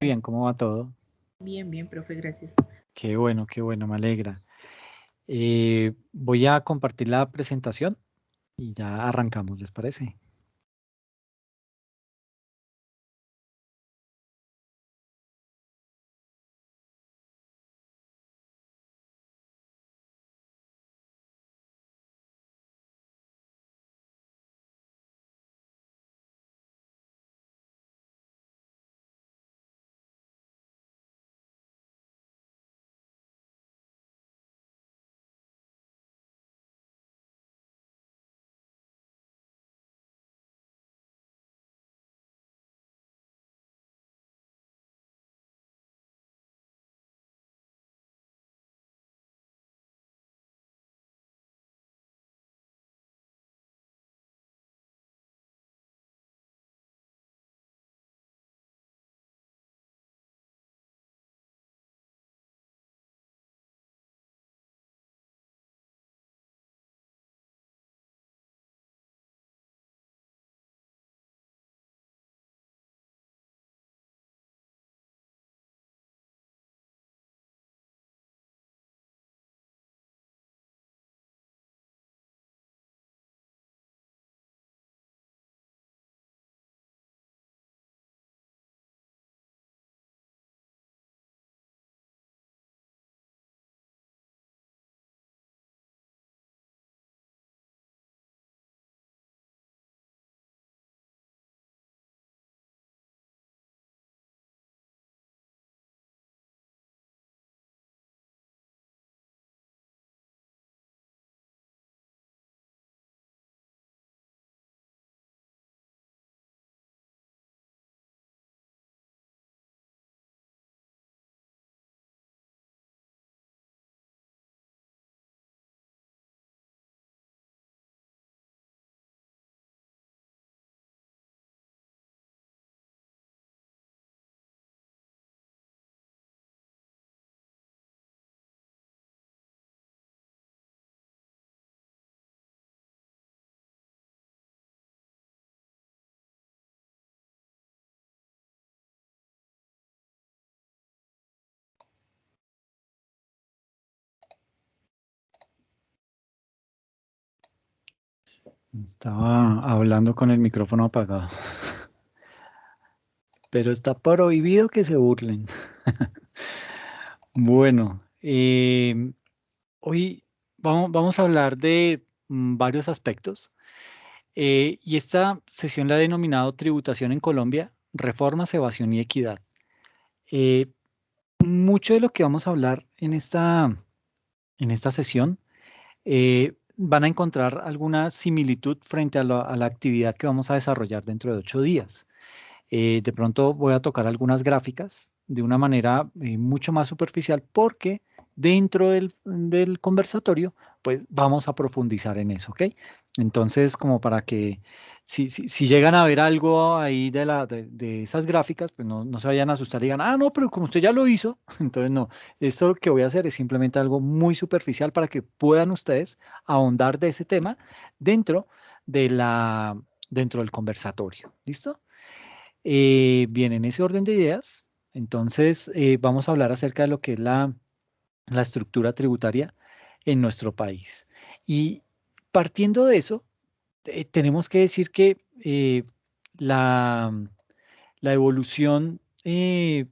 Bien, ¿cómo va todo? Bien, bien, profe, gracias. Qué bueno, me alegra. Voy a compartir la presentación y ya arrancamos, ¿les parece? Estaba hablando con el micrófono apagado, pero está prohibido que se burlen. Bueno, hoy vamos a hablar de varios aspectos y esta sesión la he denominado Tributación en Colombia, Reformas, Evasión y Equidad. Eh, Mucho de lo que vamos a hablar en esta sesión van a encontrar alguna similitud frente a la actividad que vamos a desarrollar dentro de 8 días. De pronto voy a tocar algunas gráficas de una manera mucho más superficial porque dentro del conversatorio, pues vamos a profundizar en eso, ¿ok? Entonces, como para que si llegan a ver algo ahí de esas gráficas, pues no se vayan a asustar y digan, ah, no, pero como usted ya lo hizo, entonces no, esto lo que voy a hacer es simplemente algo muy superficial para que puedan ustedes ahondar de ese tema dentro de dentro del conversatorio, ¿listo? Bien, en ese orden de ideas, entonces vamos a hablar acerca de lo que es la estructura tributaria en nuestro país. Y partiendo de eso, tenemos que decir que la, la evolución de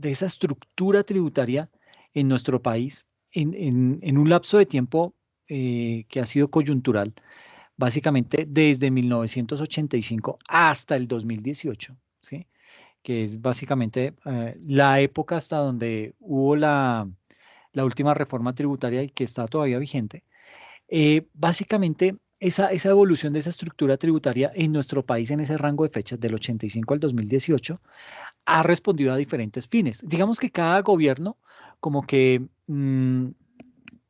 esa estructura tributaria en nuestro país en un lapso de tiempo que ha sido coyuntural, básicamente desde 1985 hasta el 2018, ¿sí? Que es básicamente la época hasta donde hubo la última reforma tributaria y que está todavía vigente. Básicamente, esa evolución de esa estructura tributaria en nuestro país en ese rango de fechas del 85 al 2018 ha respondido a diferentes fines. Digamos que cada gobierno como que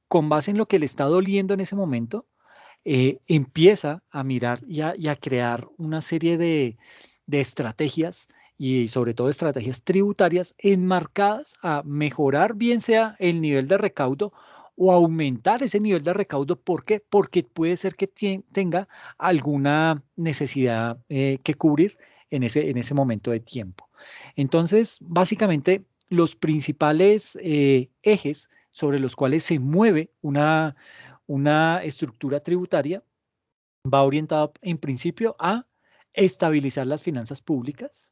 con base en lo que le está doliendo en ese momento, empieza a mirar y a crear una serie de estrategias y sobre todo estrategias tributarias enmarcadas a mejorar bien sea el nivel de recaudo o aumentar ese nivel de recaudo. ¿Por qué? Porque puede ser que tenga alguna necesidad que cubrir en ese momento de tiempo. Entonces, básicamente, los principales ejes sobre los cuales se mueve una estructura tributaria va orientado en principio a estabilizar las finanzas públicas,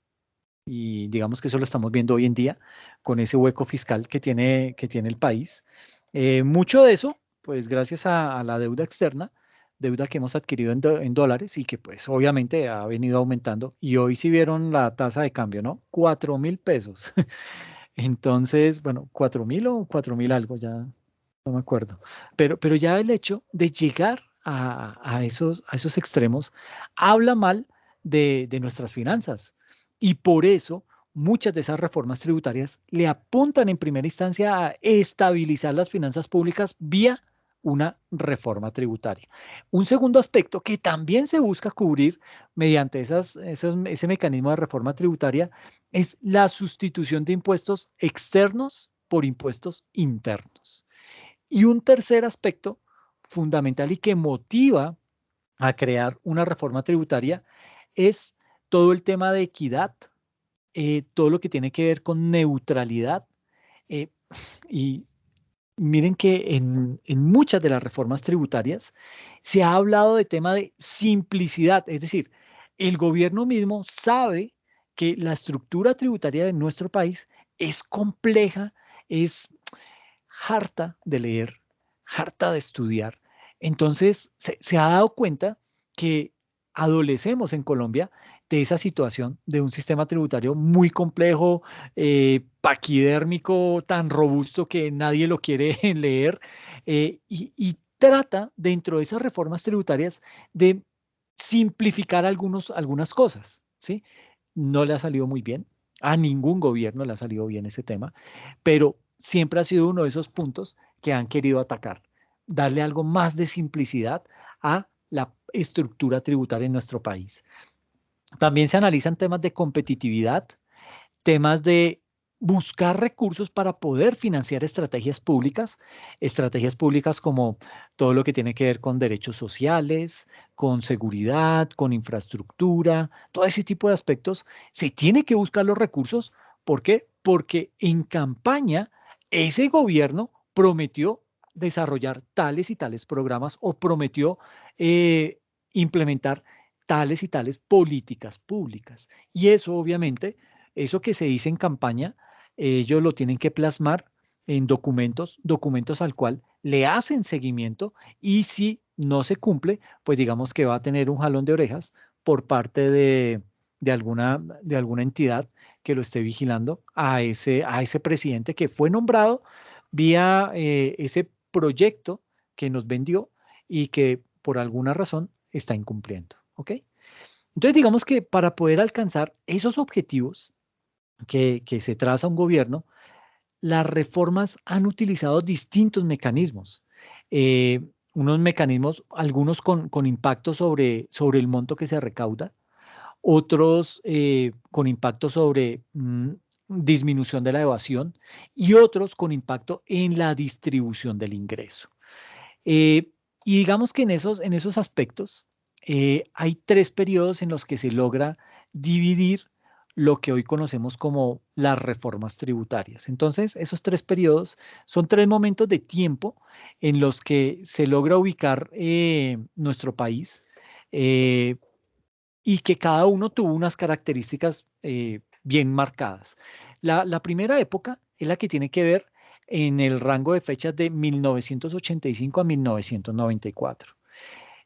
y digamos que eso lo estamos viendo hoy en día con ese hueco fiscal que tiene el país. Mucho de eso, pues gracias a la deuda externa, deuda que hemos adquirido en dólares y que pues obviamente ha venido aumentando. Y hoy sí vieron la tasa de cambio, ¿no? 4.000 pesos. Entonces, bueno, 4.000 o 4.000 algo, ya no me acuerdo. Pero ya el hecho de llegar a esos extremos habla mal de nuestras finanzas. Y por eso muchas de esas reformas tributarias le apuntan en primera instancia a estabilizar las finanzas públicas vía una reforma tributaria. Un segundo aspecto que también se busca cubrir mediante ese mecanismo de reforma tributaria es la sustitución de impuestos externos por impuestos internos. Y un tercer aspecto fundamental y que motiva a crear una reforma tributaria es todo el tema de equidad, todo lo que tiene que ver con neutralidad. eh, y miren que en muchas de las reformas tributarias se ha hablado de tema de simplicidad, es decir, el gobierno mismo sabe que la estructura tributaria de nuestro país es compleja, es harta de leer, harta de estudiar. Entonces, se ha dado cuenta que adolecemos en Colombia de esa situación, de un sistema tributario muy complejo, paquidérmico, tan robusto que nadie lo quiere leer, y trata dentro de esas reformas tributarias de simplificar algunas cosas, ¿sí? No le ha salido muy bien, a ningún gobierno le ha salido bien ese tema, pero siempre ha sido uno de esos puntos que han querido atacar, darle algo más de simplicidad a la estructura tributaria en nuestro país. También se analizan temas de competitividad, temas de buscar recursos para poder financiar estrategias públicas como todo lo que tiene que ver con derechos sociales, con seguridad, con infraestructura, todo ese tipo de aspectos. Se tiene que buscar los recursos. ¿Por qué? Porque en campaña ese gobierno prometió desarrollar tales y tales programas o prometió eh, implementar tales y tales políticas públicas. Y eso obviamente eso que se dice en campaña, ellos lo tienen que plasmar en documentos al cual le hacen seguimiento, y si no se cumple, pues digamos que va a tener un jalón de orejas por parte de alguna entidad que lo esté vigilando a ese presidente que fue nombrado vía ese proyecto que nos vendió y que por alguna razón está incumpliendo. ¿Ok? Entonces, digamos que para poder alcanzar esos objetivos, que se traza un gobierno, las reformas han utilizado distintos mecanismos. Eh, Unos mecanismos, algunos con impacto sobre el monto que se recauda, otros con impacto sobre disminución de la evasión y otros con impacto en la distribución del ingreso. Eh, y digamos que en esos aspectos hay tres periodos en los que se logra dividir lo que hoy conocemos como las reformas tributarias. Entonces, esos tres periodos son tres momentos de tiempo en los que se logra ubicar nuestro país, eh, y que cada uno tuvo unas características bien marcadas. La primera época es la que tiene que ver en el rango de fechas de 1985 a 1994.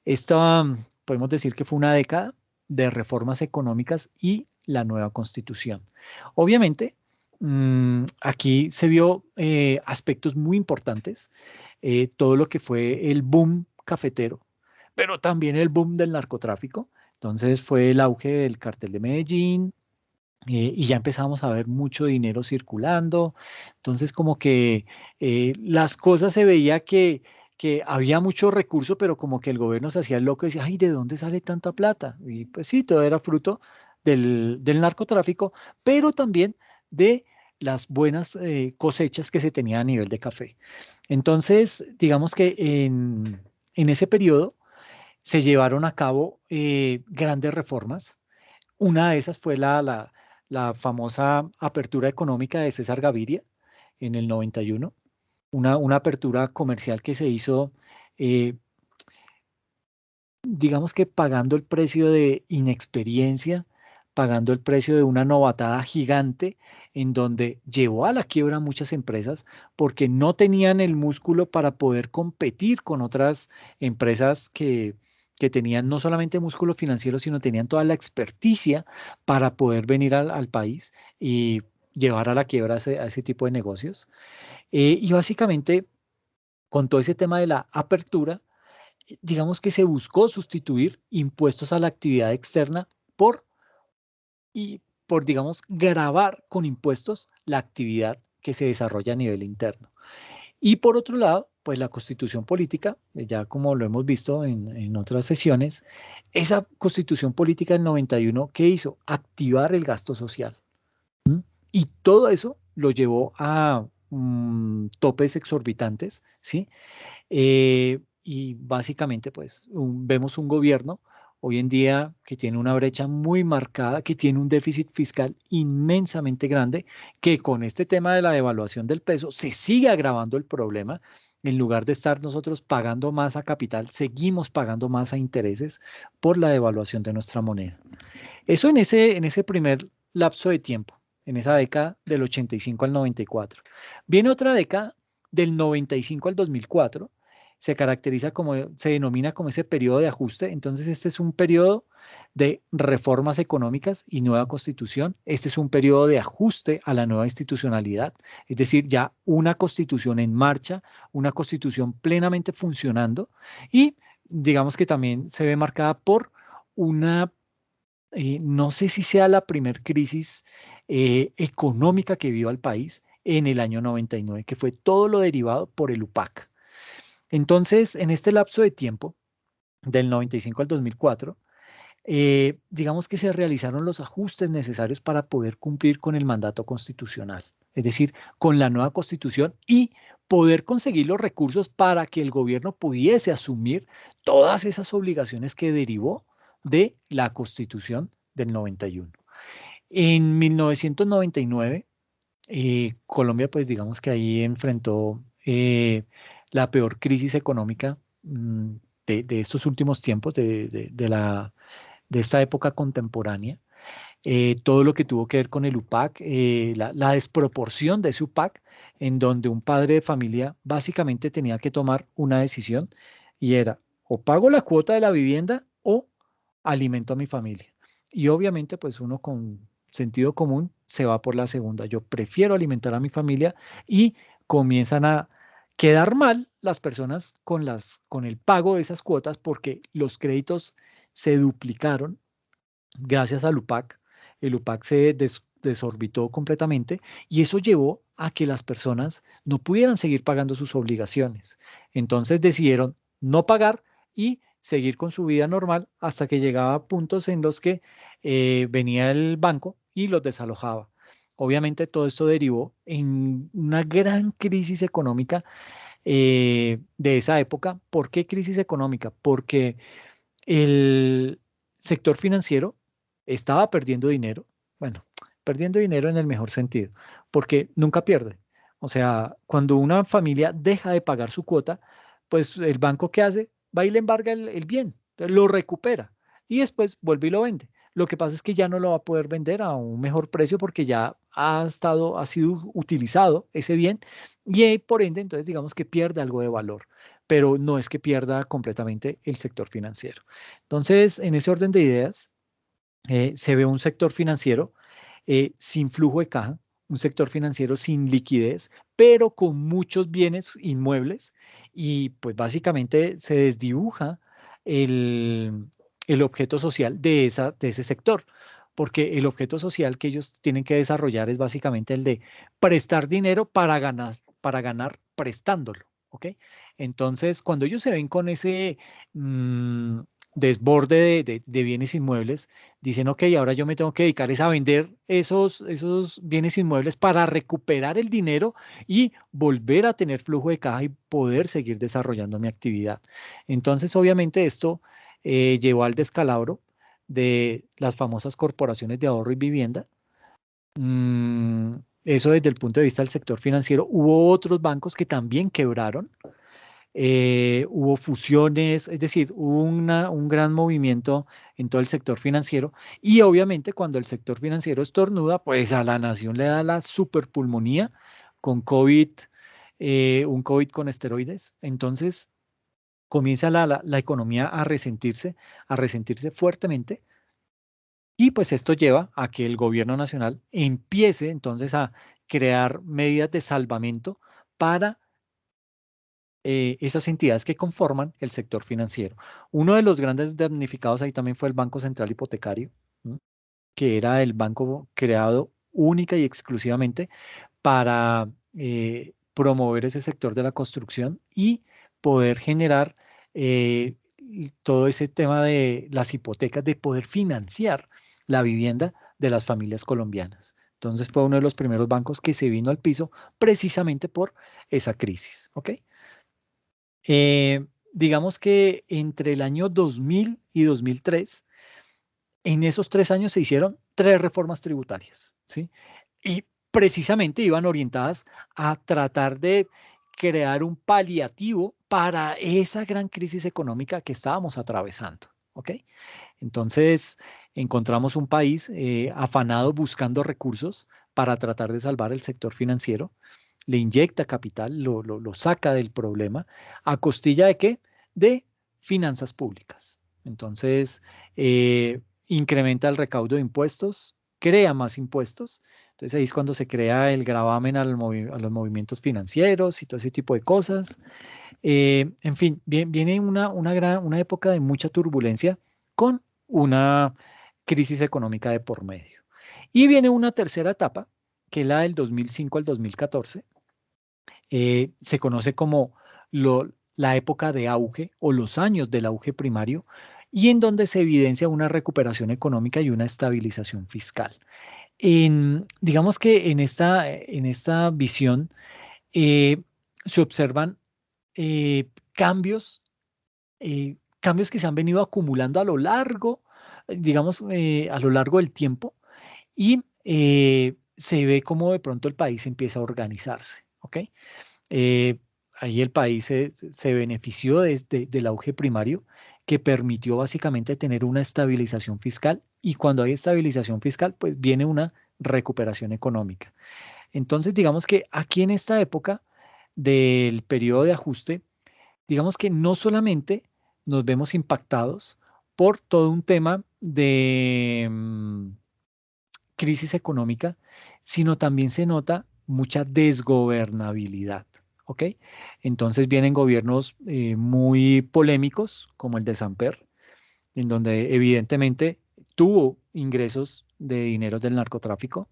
Esta, podemos decir que fue una década de reformas económicas y la nueva constitución. Obviamente, aquí se vio aspectos muy importantes, todo lo que fue el boom cafetero, pero también el boom del narcotráfico. Entonces fue el auge del cartel de Medellín, y ya empezamos a ver mucho dinero circulando. Entonces como que las cosas se veía que había mucho recurso, pero como que el gobierno se hacía el loco y decía, ay, ¿de dónde sale tanta plata? Y pues sí, todo era fruto del narcotráfico, pero también de las buenas cosechas que se tenían a nivel de café. Entonces, digamos que en ese periodo se llevaron a cabo grandes reformas. Una de esas fue la famosa apertura económica de César Gaviria en el 91, una apertura comercial que se hizo, eh, digamos que pagando el precio de inexperiencia, pagando el precio de una novatada gigante, en donde llevó a la quiebra a muchas empresas porque no tenían el músculo para poder competir con otras empresas que tenían no solamente músculo financiero, sino tenían toda la experticia para poder venir al país y llevar a la quiebra a ese tipo de negocios. Y básicamente, con todo ese tema de la apertura, digamos que se buscó sustituir impuestos a la actividad externa por, y por, digamos, gravar con impuestos la actividad que se desarrolla a nivel interno. Y por otro lado, pues la constitución política, ya como lo hemos visto en otras sesiones, esa constitución política del 91, ¿qué hizo? Activar el gasto social. ¿M? Y todo eso lo llevó a topes exorbitantes, ¿sí? Y básicamente, pues, vemos un gobierno hoy en día que tiene una brecha muy marcada, que tiene un déficit fiscal inmensamente grande, que con este tema de la devaluación del peso se sigue agravando el problema. En lugar de estar nosotros pagando más a capital, seguimos pagando más a intereses por la devaluación de nuestra moneda. Eso en ese primer lapso de tiempo, en esa década del 85 al 94. Viene otra década del 95 al 2004, se caracteriza como, se denomina como ese periodo de ajuste. Entonces, este es un periodo de reformas económicas y nueva constitución. Este es un periodo de ajuste a la nueva institucionalidad, es decir, ya una constitución en marcha, una constitución plenamente funcionando y digamos que también se ve marcada por una no sé si sea la primer crisis económica que vio al país en el año 99, que fue todo lo derivado por el UPAC. Entonces, en este lapso de tiempo, del 95 al 2004, digamos que se realizaron los ajustes necesarios para poder cumplir con el mandato constitucional, es decir, con la nueva constitución y poder conseguir los recursos para que el gobierno pudiese asumir todas esas obligaciones que derivó de la constitución del 91. En 1999, Colombia, pues digamos que ahí enfrentó la peor crisis económica de estos últimos tiempos, de esta época contemporánea. Todo lo que tuvo que ver con el UPAC, la desproporción de ese UPAC, en donde un padre de familia básicamente tenía que tomar una decisión y era o pago la cuota de la vivienda o alimento a mi familia. Y obviamente, pues uno con sentido común se va por la segunda. Yo prefiero alimentar a mi familia y comienzan a quedar mal las personas con el pago de esas cuotas porque los créditos se duplicaron gracias al UPAC. El UPAC se desorbitó completamente y eso llevó a que las personas no pudieran seguir pagando sus obligaciones. Entonces decidieron no pagar y seguir con su vida normal hasta que llegaba a puntos en los que venía el banco y los desalojaba. Obviamente todo esto derivó en una gran crisis económica de esa época. ¿Por qué crisis económica? Porque el sector financiero estaba perdiendo dinero, bueno, perdiendo dinero en el mejor sentido, porque nunca pierde. O sea, cuando una familia deja de pagar su cuota, pues el banco ¿qué hace? Va y le embarga el bien, entonces lo recupera y después vuelve y lo vende. Lo que pasa es que ya no lo va a poder vender a un mejor precio porque ya ha sido utilizado ese bien y por ende, entonces digamos que pierde algo de valor, pero no es que pierda completamente el sector financiero. Entonces, en ese orden de ideas, se ve un sector financiero sin flujo de caja, un sector financiero sin liquidez, pero con muchos bienes inmuebles y pues básicamente se desdibuja el, el objeto social de ese sector, porque el objeto social que ellos tienen que desarrollar es básicamente el de prestar dinero para ganar prestándolo, ¿ok? Entonces, cuando ellos se ven con ese mm, desborde de bienes inmuebles, dicen, ok, ahora yo me tengo que dedicar es a vender esos bienes inmuebles para recuperar el dinero y volver a tener flujo de caja y poder seguir desarrollando mi actividad. Entonces, obviamente, esto llevó al descalabro de las famosas corporaciones de ahorro y vivienda, Mm, Eso desde el punto de vista del sector financiero. Hubo otros bancos que también quebraron, hubo fusiones, es decir, hubo un gran movimiento en todo el sector financiero y obviamente cuando el sector financiero estornuda, pues a la nación le da la superpulmonía con COVID, un COVID con esteroides. Entonces comienza la economía a resentirse fuertemente y pues esto lleva a que el gobierno nacional empiece entonces a crear medidas de salvamento para esas entidades que conforman el sector financiero. Uno de los grandes damnificados ahí también fue el Banco Central Hipotecario, ¿no? Que era el banco creado única y exclusivamente para promover ese sector de la construcción y poder generar y todo ese tema de las hipotecas, de poder financiar la vivienda de las familias colombianas. Entonces fue uno de los primeros bancos que se vino al piso precisamente por esa crisis, ¿ok? Eh, digamos que entre el año 2000 y 2003, en esos 3 años se hicieron 3 reformas tributarias, ¿sí? Y precisamente iban orientadas a tratar de crear un paliativo para esa gran crisis económica que estábamos atravesando, ¿ok? Entonces, encontramos un país afanado buscando recursos para tratar de salvar el sector financiero, le inyecta capital, lo saca del problema, ¿a costilla de qué? De finanzas públicas. Entonces, incrementa el recaudo de impuestos, crea más impuestos. Entonces ahí es cuando se crea el gravamen a los movimientos financieros y todo ese tipo de cosas. En fin, viene una época de mucha turbulencia con una crisis económica de por medio. Y viene una tercera etapa, que es la del 2005 al 2014. Se conoce como la época de auge o los años del auge primario y en donde se evidencia una recuperación económica y una estabilización fiscal. Digamos que en esta visión se observan cambios que se han venido acumulando a lo largo, digamos, a lo largo del tiempo y se ve cómo de pronto el país empieza a organizarse, ¿ok? Eh, Ahí el país se benefició del auge primario que permitió básicamente tener una estabilización fiscal y cuando hay estabilización fiscal, pues viene una recuperación económica. Entonces, digamos que aquí en esta época del periodo de ajuste, digamos que no solamente nos vemos impactados por todo un tema de crisis económica, sino también se nota mucha desgobernabilidad, ¿ok? Entonces vienen gobiernos muy polémicos, como el de Samper, en donde evidentemente tuvo ingresos de dinero del narcotráfico.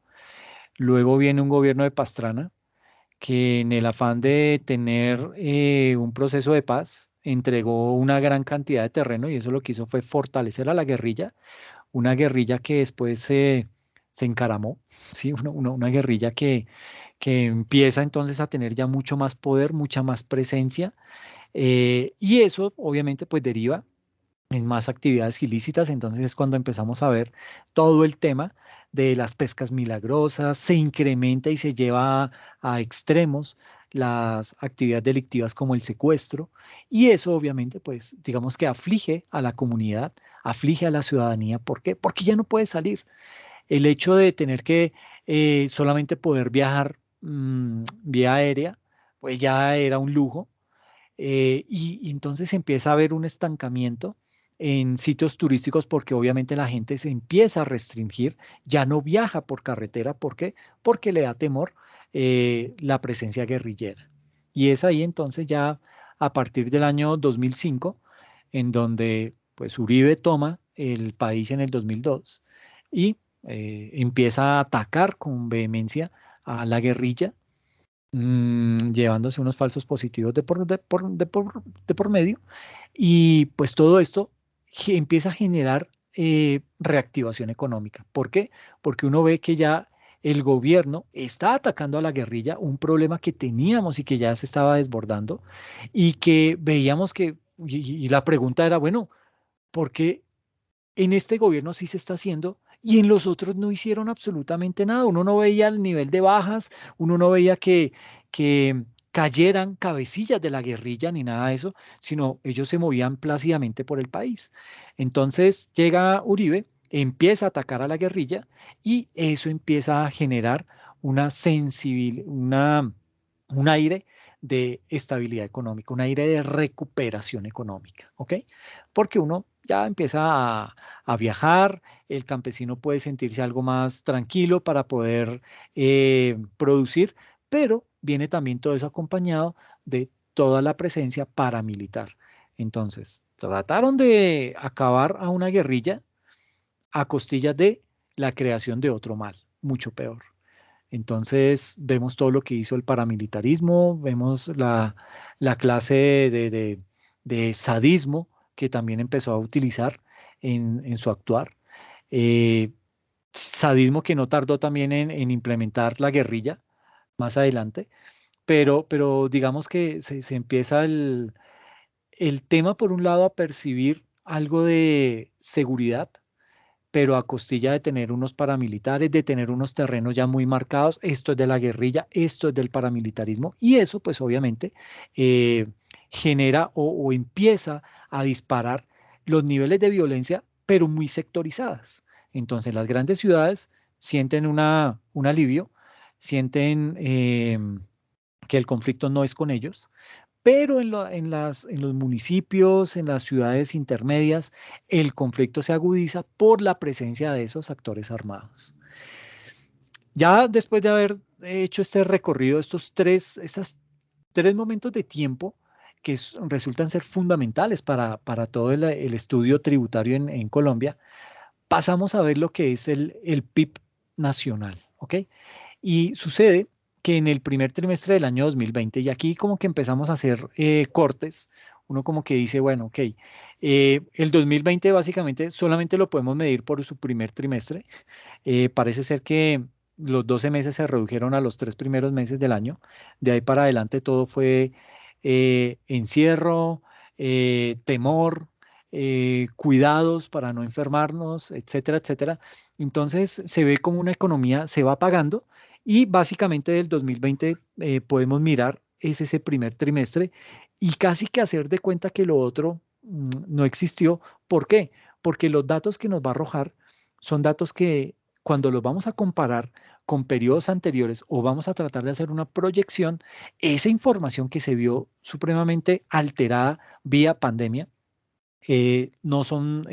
Luego viene un gobierno de Pastrana, que en el afán de tener un proceso de paz, entregó una gran cantidad de terreno y eso lo que hizo fue fortalecer a la guerrilla, una guerrilla que después se encaramó, ¿sí? Una guerrilla que empieza entonces a tener ya mucho más poder, mucha más presencia, y eso obviamente pues deriva en más actividades ilícitas, entonces es cuando empezamos a ver todo el tema de las pescas milagrosas, se incrementa y se lleva a extremos las actividades delictivas como el secuestro, y eso obviamente pues digamos que aflige a la comunidad, aflige a la ciudadanía, ¿por qué? Porque ya no puede salir. El hecho de tener que solamente poder viajar vía aérea, pues ya era un lujo, y entonces empieza a haber un estancamiento en sitios turísticos porque obviamente la gente se empieza a restringir, ya no viaja por carretera, ¿por qué? Porque le da temor la presencia guerrillera. Y es ahí entonces ya a partir del año 2005, en donde pues Uribe toma el país en el 2002 y empieza a atacar con vehemencia a la guerrilla, llevándose unos falsos positivos de por medio. Y pues todo esto empieza a generar reactivación económica. ¿Por qué? Porque uno ve que ya el gobierno está atacando a la guerrilla, un problema que teníamos y que ya se estaba desbordando, y que veíamos y la pregunta era, bueno, ¿por qué en este gobierno sí se está haciendo y en los otros no hicieron absolutamente nada. Uno no veía el nivel de bajas, uno no veía que cayeran cabecillas de la guerrilla ni nada de eso, sino ellos se movían plácidamente por el país. Entonces llega Uribe, empieza a atacar a la guerrilla y eso empieza a generar una un aire de estabilidad económica, un aire de recuperación económica, ¿ok? Porque uno ya empieza a viajar, el campesino puede sentirse algo más tranquilo para poder producir, pero viene también todo eso acompañado de toda la presencia paramilitar. Entonces, trataron de acabar a una guerrilla a costillas de la creación de otro mal, mucho peor. Entonces vemos todo lo que hizo el paramilitarismo, vemos la clase de sadismo que también empezó a utilizar en su actuar. Eh, Sadismo que no tardó también en implementar la guerrilla más adelante, pero digamos que se empieza el tema por un lado a percibir algo de seguridad, pero a costilla de tener unos paramilitares, de tener unos terrenos ya muy marcados. Esto es de la guerrilla, esto es del paramilitarismo, y eso pues obviamente eh, genera o empieza a disparar los niveles de violencia, pero muy sectorizadas. Entonces las grandes ciudades sienten un alivio, sienten que el conflicto no es con ellos, pero en los municipios, en las ciudades intermedias, el conflicto se agudiza por la presencia de esos actores armados. Ya después de haber hecho este recorrido, estos tres momentos de tiempo que resultan ser fundamentales para todo el estudio tributario en Colombia, pasamos a ver lo que es el PIB nacional, ¿ok? Y sucede que en el primer trimestre del año 2020, y aquí como que empezamos a hacer cortes, uno como que dice, bueno, ok, el 2020 básicamente solamente lo podemos medir por su primer trimestre. Parece ser que los 12 meses se redujeron a los tres primeros meses del año. De ahí para adelante todo fue encierro, temor, cuidados para no enfermarnos, etcétera, etcétera. Entonces se ve como una economía se va apagando y básicamente del 2020 podemos mirar es ese primer trimestre y casi que hacer de cuenta que lo otro no existió. ¿Por qué? Porque los datos que nos va a arrojar son datos que cuando los vamos a comparar con periodos anteriores o vamos a tratar de hacer una proyección, esa información que se vio supremamente alterada vía pandemia, no son,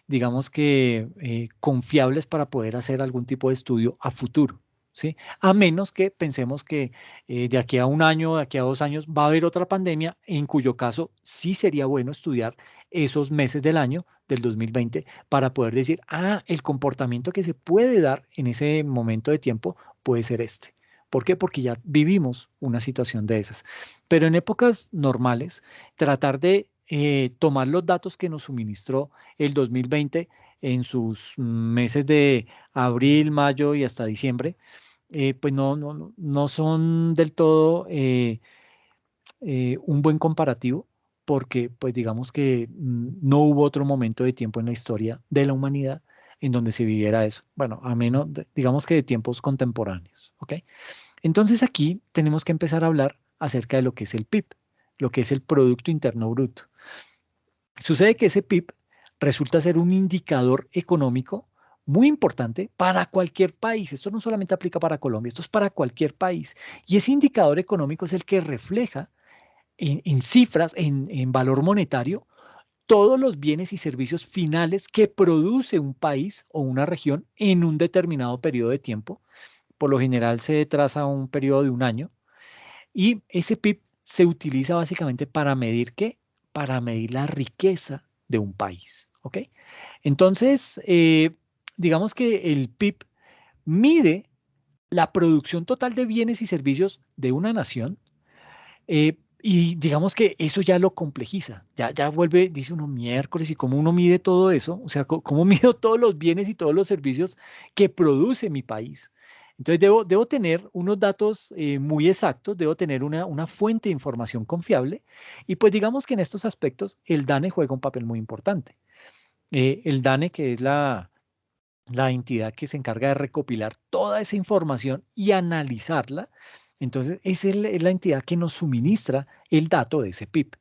digamos que, confiables para poder hacer algún tipo de estudio a futuro. ¿Sí? A menos que pensemos que de aquí a un año, de aquí a 2 años, va a haber otra pandemia, en cuyo caso sí sería bueno estudiar esos meses del año del 2020 para poder decir, ah, el comportamiento que se puede dar en ese momento de tiempo puede ser este. ¿Por qué? Porque ya vivimos una situación de esas. Pero en épocas normales, tratar de tomar los datos que nos suministró el 2020 en sus meses de abril, mayo y hasta diciembre, pues no son del todo un buen comparativo porque pues digamos que no hubo otro momento de tiempo en la historia de la humanidad en donde se viviera eso. Bueno, a menos, digamos que de tiempos contemporáneos, ¿ok? Entonces aquí tenemos que empezar a hablar acerca de lo que es el PIB, lo que es el Producto Interno Bruto. Sucede que ese PIB resulta ser un indicador económico muy importante para cualquier país. Esto no solamente aplica para Colombia, esto es para cualquier país. Y ese indicador económico es el que refleja en cifras, en valor monetario, todos los bienes y servicios finales que produce un país o una región en un determinado periodo de tiempo. Por lo general se traza un periodo de un año y ese PIB se utiliza básicamente para medir qué, para medir la riqueza de un país, ¿ok? Entonces, digamos que el PIB mide la producción total de bienes y servicios de una nación y digamos que eso ya lo complejiza, ya vuelve, dice uno miércoles, ¿y cómo uno mide todo eso? O sea, ¿cómo mido todos los bienes y todos los servicios que produce mi país? Entonces debo tener unos datos muy exactos, debo tener una fuente de información confiable y pues digamos que en estos aspectos el DANE juega un papel muy importante. El DANE, que es la entidad que se encarga de recopilar toda esa información y analizarla. Entonces, es la entidad que nos suministra el dato de ese PIB.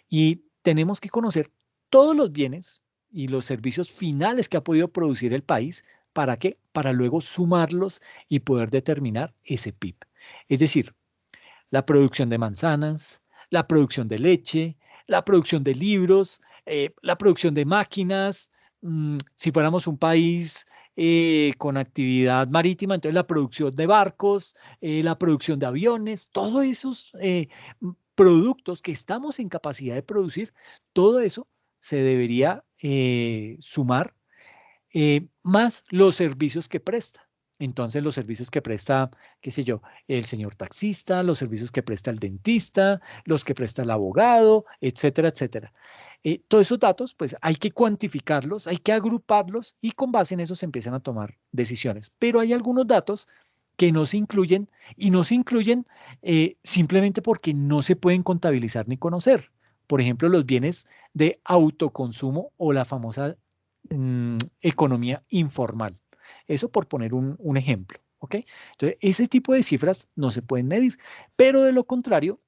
Y tenemos que conocer todos los bienes y los servicios finales que ha podido producir el país. ¿Para qué? Para luego sumarlos y poder determinar ese PIB. Es decir, la producción de manzanas, la producción de leche, la producción de libros, la producción de máquinas. Si fuéramos un país con actividad marítima, entonces la producción de barcos, la producción de aviones, todos esos productos que estamos en capacidad de producir, todo eso se debería sumar más los servicios que presta. Entonces, los servicios que presta, qué sé yo, el señor taxista, los servicios que presta el dentista, los que presta el abogado, etcétera, etcétera. Todos esos datos, pues hay que cuantificarlos, hay que agruparlos y con base en eso se empiezan a tomar decisiones. Pero hay algunos datos que no se incluyen y no se incluyen simplemente porque no se pueden contabilizar ni conocer. Por ejemplo, los bienes de autoconsumo o la famosa economía informal. Eso por poner un ejemplo, ¿ok? Entonces, ese tipo de cifras no se pueden medir, pero de lo contrario,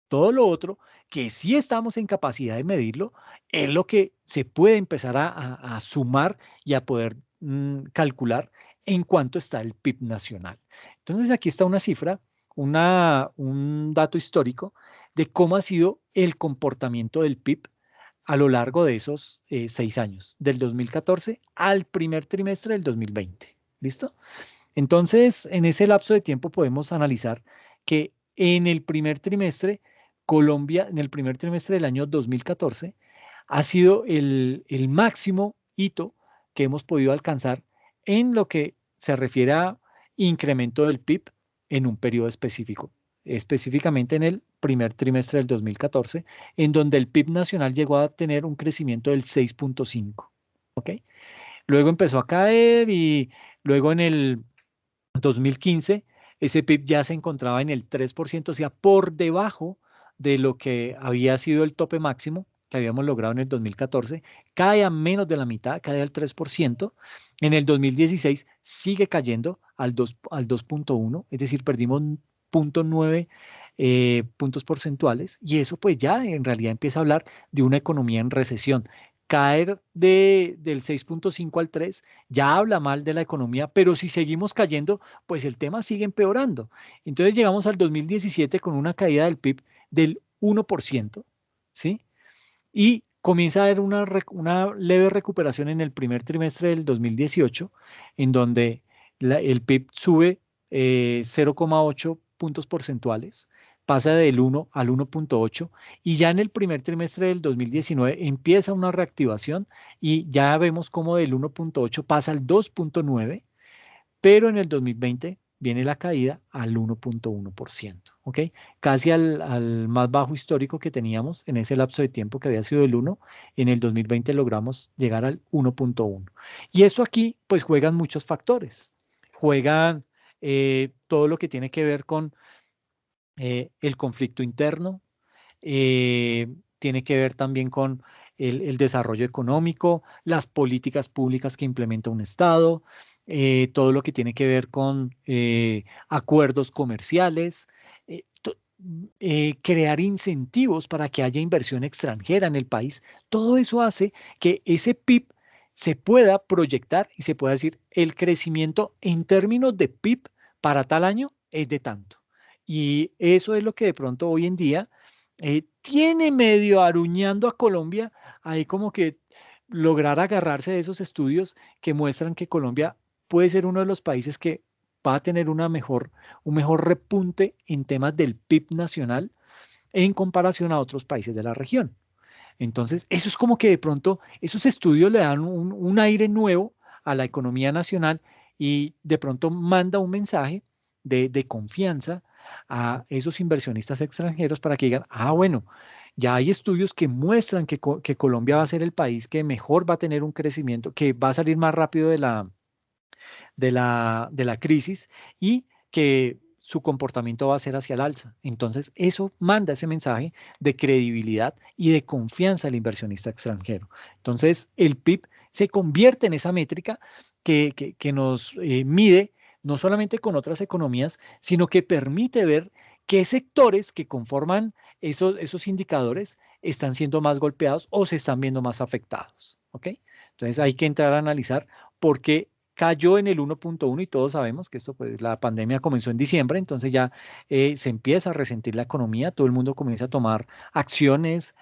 todo lo otro que sí estamos en capacidad de medirlo es lo que se puede empezar a sumar y a poder calcular en cuánto está el PIB nacional. Entonces, aquí está una cifra, un dato histórico de cómo ha sido el comportamiento del PIB a lo largo de esos 6 años, del 2014 al primer trimestre del 2020. ¿Listo? Entonces, en ese lapso de tiempo podemos analizar que en el primer trimestre, Colombia, en el primer trimestre del año 2014, ha sido el máximo hito que hemos podido alcanzar en lo que se refiere a incremento del PIB en un periodo específico, específicamente en el primer trimestre del 2014, en donde el PIB nacional llegó a tener un crecimiento del 6.5. ¿Ok? Luego empezó a caer y luego en el 2015 ese PIB ya se encontraba en el 3%, o sea, por debajo de lo que había sido el tope máximo que habíamos logrado en el 2014, cae a menos de la mitad, cae al 3%. En el 2016 sigue cayendo al 2.1, es decir, perdimos 0.9 puntos porcentuales y eso pues ya en realidad empieza a hablar de una economía en recesión. Caer del 6.5 al 3 ya habla mal de la economía, pero si seguimos cayendo, pues el tema sigue empeorando. Entonces llegamos al 2017 con una caída del PIB del 1%, ¿sí? Y comienza a haber una leve recuperación en el primer trimestre del 2018, en donde el PIB sube 0,8 puntos porcentuales, pasa del 1 al 1.8 y ya en el primer trimestre del 2019 empieza una reactivación y ya vemos cómo del 1.8 pasa al 2.9, pero en el 2020 viene la caída al 1.1%, ¿ok? Casi al más bajo histórico que teníamos en ese lapso de tiempo que había sido el 1, en el 2020 logramos llegar al 1.1. Y eso aquí, pues juegan muchos factores. Juegan todo lo que tiene que ver con el conflicto interno, tiene que ver también con el desarrollo económico, las políticas públicas que implementa un Estado, todo lo que tiene que ver con acuerdos comerciales, crear incentivos para que haya inversión extranjera en el país. Todo eso hace que ese PIB se pueda proyectar y se pueda decir el crecimiento en términos de PIB para tal año es de tanto. Y eso es lo que de pronto hoy en día tiene medio aruñando a Colombia, ahí como que lograr agarrarse de esos estudios que muestran que Colombia puede ser uno de los países que va a tener un mejor repunte en temas del PIB nacional en comparación a otros países de la región. Entonces, eso es como que de pronto esos estudios le dan un aire nuevo a la economía nacional y de pronto manda un mensaje de confianza a esos inversionistas extranjeros para que digan, ah, bueno, ya hay estudios que muestran que Colombia va a ser el país que mejor va a tener un crecimiento, que va a salir más rápido de la crisis y que su comportamiento va a ser hacia el alza. Entonces, eso manda ese mensaje de credibilidad y de confianza al inversionista extranjero. Entonces, el PIB se convierte en esa métrica que nos mide no solamente con otras economías, sino que permite ver qué sectores que conforman esos indicadores están siendo más golpeados o se están viendo más afectados. ¿Ok? Entonces hay que entrar a analizar por qué cayó en el 1.1 y todos sabemos que esto, pues la pandemia comenzó en diciembre, entonces ya se empieza a resentir la economía, todo el mundo comienza a tomar acciones,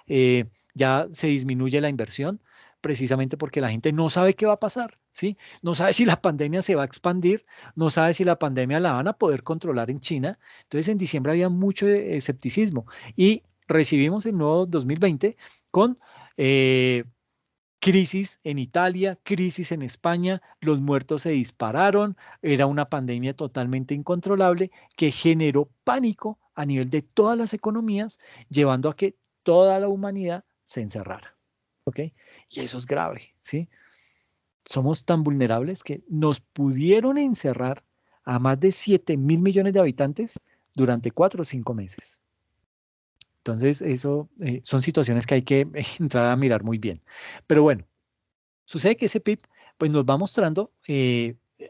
ya se disminuye la inversión precisamente porque la gente no sabe qué va a pasar, ¿sí? No sabe si la pandemia se va a expandir, no sabe si la pandemia la van a poder controlar en China. Entonces en diciembre había mucho escepticismo y recibimos el nuevo 2020 con crisis en Italia, crisis en España, los muertos se dispararon, era una pandemia totalmente incontrolable que generó pánico a nivel de todas las economías, llevando a que toda la humanidad se encerrara. ¿Ok? Y eso es grave, ¿sí? Somos tan vulnerables que nos pudieron encerrar a más de 7.000 millones de habitantes durante 4 o 5 meses. Entonces, eso son situaciones que hay que entrar a mirar muy bien. Pero bueno, sucede que ese PIB pues nos va mostrando,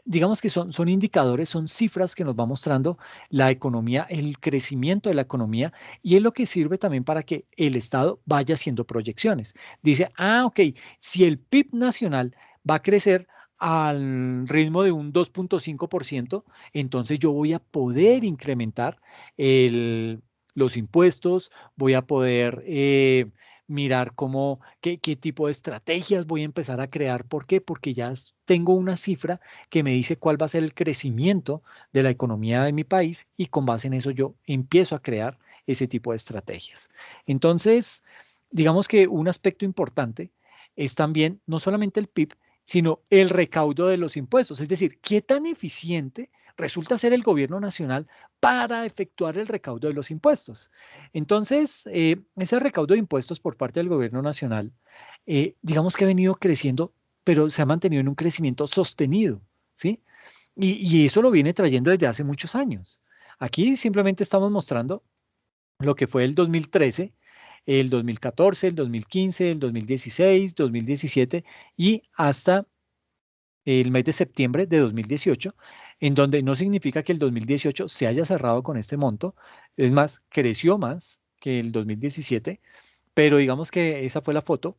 digamos que son indicadores, son cifras que nos va mostrando la economía, el crecimiento de la economía y es lo que sirve también para que el Estado vaya haciendo proyecciones. Dice, ok, si el PIB nacional va a crecer al ritmo de un 2.5%, entonces yo voy a poder incrementar el- los impuestos, voy a poder mirar qué tipo de estrategias voy a empezar a crear. ¿Por qué? Porque ya tengo una cifra que me dice cuál va a ser el crecimiento de la economía de mi país y con base en eso yo empiezo a crear ese tipo de estrategias. Entonces, digamos que un aspecto importante es también no solamente el PIB, sino el recaudo de los impuestos. Es decir, qué tan eficiente resulta ser el gobierno nacional para efectuar el recaudo de los impuestos. Entonces, ese recaudo de impuestos por parte del gobierno nacional, digamos que ha venido creciendo, pero se ha mantenido en un crecimiento sostenido, ¿sí? Y eso lo viene trayendo desde hace muchos años. Aquí simplemente estamos mostrando lo que fue el 2013, el 2014, el 2015, el 2016, 2017 y hasta el mes de septiembre de 2018, en donde no significa que el 2018 se haya cerrado con este monto, es más, creció más que el 2017, pero digamos que esa fue la foto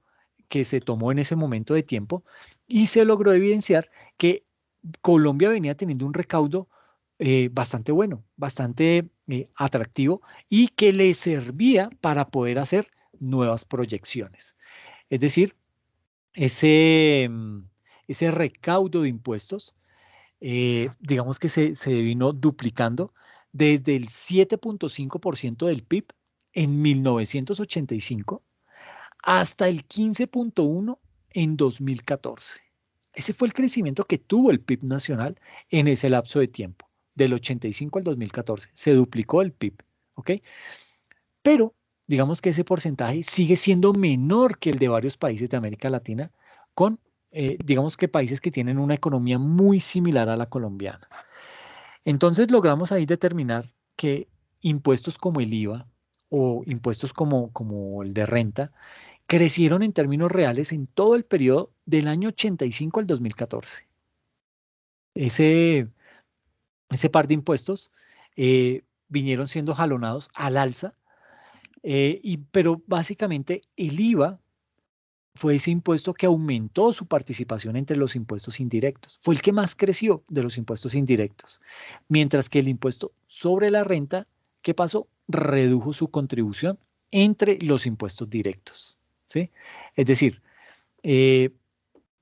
que se tomó en ese momento de tiempo y se logró evidenciar que Colombia venía teniendo un recaudo bastante bueno, bastante atractivo y que le servía para poder hacer nuevas proyecciones. Es decir, ese, ese recaudo de impuestos, digamos que se vino duplicando desde el 7.5% del PIB en 1985 hasta el 15.1% en 2014. Ese fue el crecimiento que tuvo el PIB nacional en ese lapso de tiempo, del 85 al 2014. Se duplicó el PIB, ¿ok? Pero digamos que ese porcentaje sigue siendo menor que el de varios países de América Latina, con, digamos que países que tienen una economía muy similar a la colombiana. Entonces logramos ahí determinar que impuestos como el IVA o impuestos como el de renta crecieron en términos reales en todo el periodo del año 85 al 2014. Ese, ese par de impuestos vinieron siendo jalonados al alza, pero básicamente el IVA fue ese impuesto que aumentó su participación entre los impuestos indirectos. Fue el que más creció de los impuestos indirectos. Mientras que el impuesto sobre la renta, ¿qué pasó? Redujo su contribución entre los impuestos directos. ¿Sí? Es decir, eh,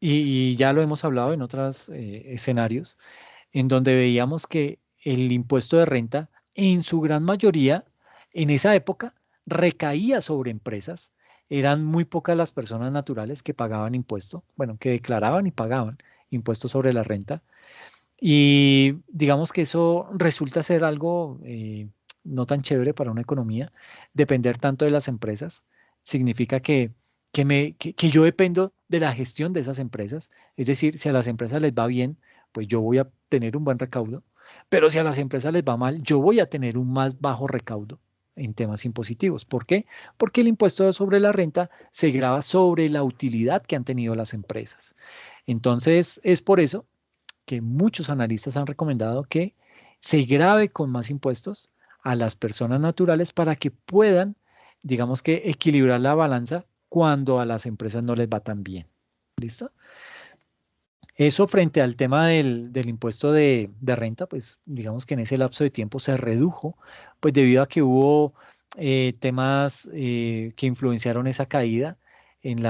y ya lo hemos hablado en otros escenarios, en donde veíamos que el impuesto de renta, en su gran mayoría, en esa época, recaía sobre empresas. Eran muy pocas las personas naturales que pagaban impuesto, bueno, que declaraban y pagaban impuestos sobre la renta. Y digamos que eso resulta ser algo no tan chévere para una economía. Depender tanto de las empresas significa que yo dependo de la gestión de esas empresas. Es decir, si a las empresas les va bien, pues yo voy a tener un buen recaudo. Pero si a las empresas les va mal, yo voy a tener un más bajo recaudo en temas impositivos. ¿Por qué? Porque el impuesto sobre la renta se grava sobre la utilidad que han tenido las empresas. Entonces, es por eso que muchos analistas han recomendado que se grave con más impuestos a las personas naturales para que puedan, digamos que, equilibrar la balanza cuando a las empresas no les va tan bien. ¿Listo? Eso frente al tema del impuesto de renta, pues digamos que en ese lapso de tiempo se redujo, pues debido a que hubo temas que influenciaron esa caída en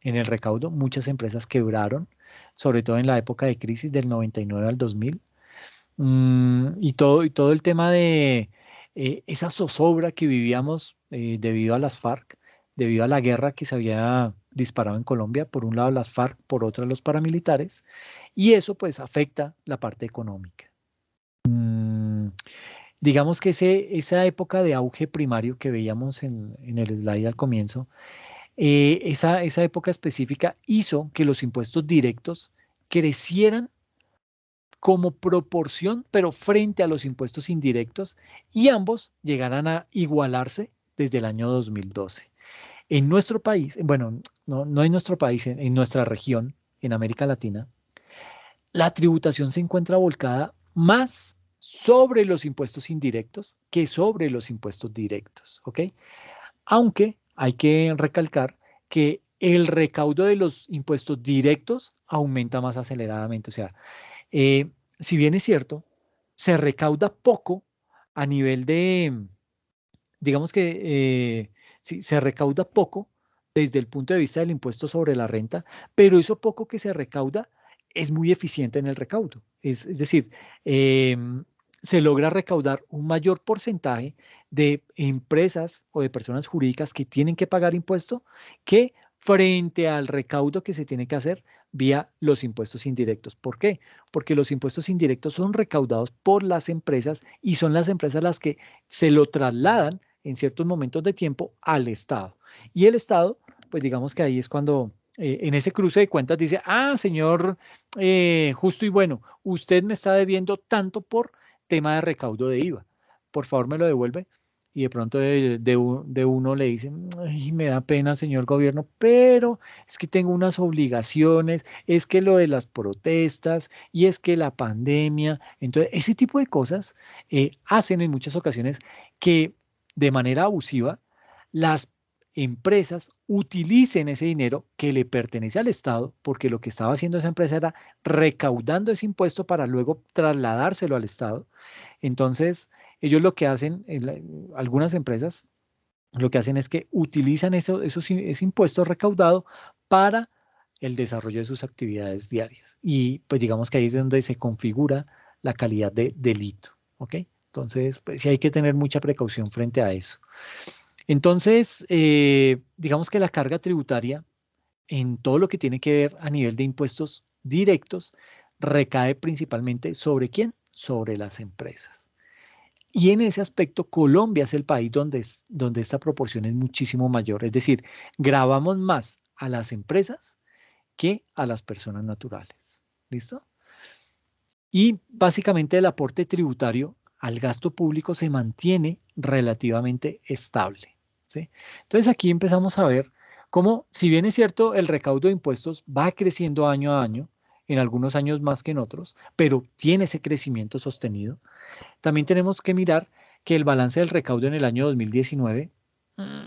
el recaudo. Muchas empresas quebraron, sobre todo en la época de crisis del 99 al 2000. Y todo el tema de esa zozobra que vivíamos debido a las FARC, debido a la guerra que se había disparado en Colombia, por un lado las FARC, por otro los paramilitares, y eso pues afecta la parte económica. Mm, digamos que esa época de auge primario que veíamos en el slide al comienzo, esa época específica hizo que los impuestos directos crecieran como proporción, pero frente a los impuestos indirectos, y ambos llegarán a igualarse desde el año 2012. En nuestro país, bueno, no en nuestro país, en nuestra región, en América Latina, la tributación se encuentra volcada más sobre los impuestos indirectos que sobre los impuestos directos, ¿ok? Aunque hay que recalcar que el recaudo de los impuestos directos aumenta más aceleradamente, o sea, eh, si bien es cierto, se recauda poco a nivel de, digamos que sí, se recauda poco desde el punto de vista del impuesto sobre la renta, pero eso poco que se recauda es muy eficiente en el recaudo. Es decir, se logra recaudar un mayor porcentaje de empresas o de personas jurídicas que tienen que pagar impuesto que frente al recaudo que se tiene que hacer vía los impuestos indirectos. ¿Por qué? Porque los impuestos indirectos son recaudados por las empresas y son las empresas las que se lo trasladan en ciertos momentos de tiempo al Estado. Y el Estado, pues digamos que ahí es cuando en ese cruce de cuentas dice, ah, señor justo y bueno, usted me está debiendo tanto por tema de recaudo de IVA. Por favor, me lo devuelve. Y de pronto de uno le dicen, ay, me da pena, señor gobierno, pero es que tengo unas obligaciones, es que lo de las protestas y es que la pandemia. Entonces, ese tipo de cosas hacen en muchas ocasiones que de manera abusiva las empresas utilicen ese dinero que le pertenece al Estado, porque lo que estaba haciendo esa empresa era recaudando ese impuesto para luego trasladárselo al Estado. Entonces, ellos lo que hacen, algunas empresas, lo que hacen es que utilizan ese impuesto recaudado para el desarrollo de sus actividades diarias. Y pues digamos que ahí es donde se configura la calidad de delito, ¿ok? Entonces, pues sí hay que tener mucha precaución frente a eso. Entonces, digamos que la carga tributaria en todo lo que tiene que ver a nivel de impuestos directos recae principalmente sobre quién, sobre las empresas. Y en ese aspecto, Colombia es el país donde esta proporción es muchísimo mayor. Es decir, gravamos más a las empresas que a las personas naturales. ¿Listo? Y básicamente el aporte tributario al gasto público se mantiene relativamente estable. ¿Sí? Entonces aquí empezamos a ver cómo, si bien es cierto, el recaudo de impuestos va creciendo año a año, en algunos años más que en otros, pero tiene ese crecimiento sostenido. También tenemos que mirar que el balance del recaudo en el año 2019,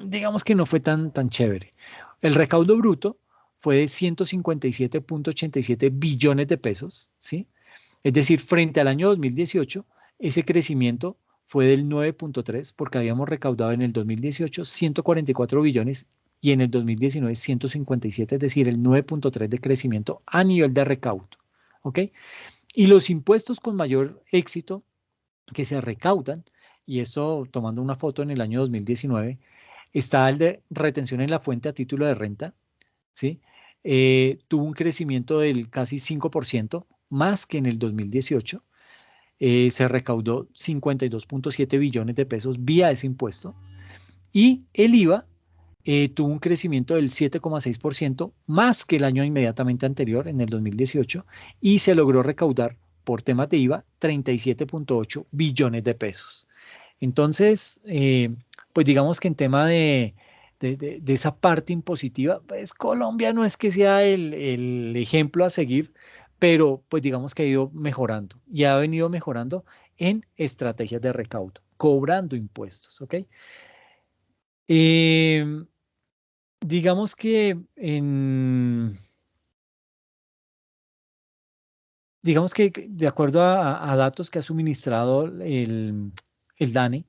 digamos que no fue tan chévere. El recaudo bruto fue de 157.87 billones de pesos, ¿sí? Es decir, frente al año 2018, ese crecimiento fue del 9.3, porque habíamos recaudado en el 2018 144 billones y en el 2019 157, es decir, el 9.3 de crecimiento a nivel de recaudo. ¿Ok? Y los impuestos con mayor éxito que se recaudan, y esto tomando una foto en el año 2019, está el de retención en la fuente a título de renta, ¿sí? Tuvo un crecimiento del casi 5%, más que en el 2018. Se recaudó 52.7 billones de pesos vía ese impuesto. Y el IVA tuvo un crecimiento del 7,6%, más que el año inmediatamente anterior, en el 2018, y se logró recaudar por temas de IVA 37.8 billones de pesos. Entonces, pues digamos que en tema de esa parte impositiva, pues Colombia no es que sea el ejemplo a seguir, pero pues digamos que ha ido mejorando y ha venido mejorando en estrategias de recaudo, cobrando impuestos, ¿ok? Em, digamos que digamos que de acuerdo a datos que ha suministrado el DANE,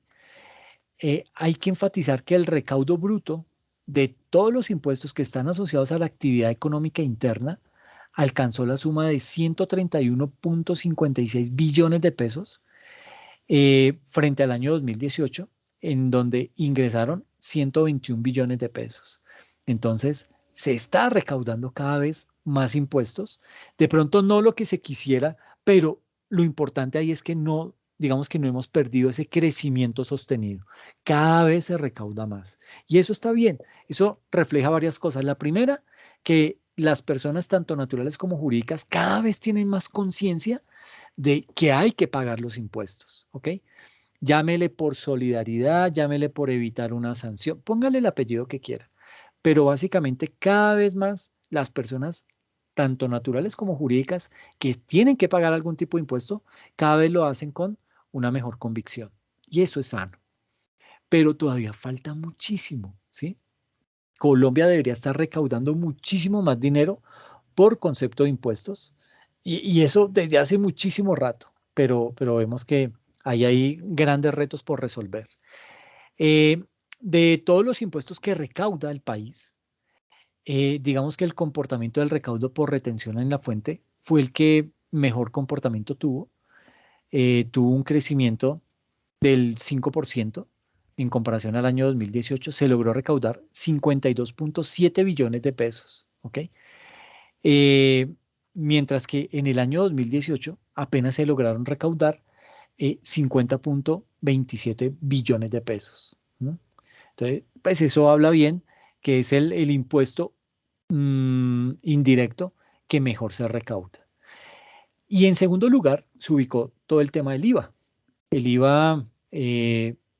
hay que enfatizar que el recaudo bruto de todos los impuestos que están asociados a la actividad económica interna alcanzó la suma de 131,56 billones de pesos frente al año 2018, en donde ingresaron 121 billones de pesos. Entonces, se está recaudando cada vez más impuestos. De pronto no lo que se quisiera, pero lo importante ahí es que no, digamos que no hemos perdido ese crecimiento sostenido. Cada vez se recauda más. Y eso está bien. Eso refleja varias cosas. La primera, que las personas, tanto naturales como jurídicas, cada vez tienen más conciencia de que hay que pagar los impuestos, ¿ok? Llámele por solidaridad, llámele por evitar una sanción, póngale el apellido que quiera, pero básicamente cada vez más las personas, tanto naturales como jurídicas, que tienen que pagar algún tipo de impuesto, cada vez lo hacen con una mejor convicción. Y eso es sano, pero todavía falta muchísimo, ¿sí? Colombia debería estar recaudando muchísimo más dinero por concepto de impuestos y eso desde hace muchísimo rato, pero vemos que hay grandes retos por resolver. Eh, de todos los impuestos que recauda el país, digamos que el comportamiento del recaudo por retención en la fuente fue el que mejor comportamiento tuvo. Tuvo un crecimiento del 5% en comparación al año 2018. Se logró recaudar 52,7 billones de pesos, ¿ok? Eh, mientras que en el año 2018 apenas se lograron recaudar 50,27 billones de pesos, ¿no? Entonces, pues eso habla bien que es el impuesto indirecto que mejor se recauda. Y en segundo lugar, se ubicó todo el tema del IVA. El IVA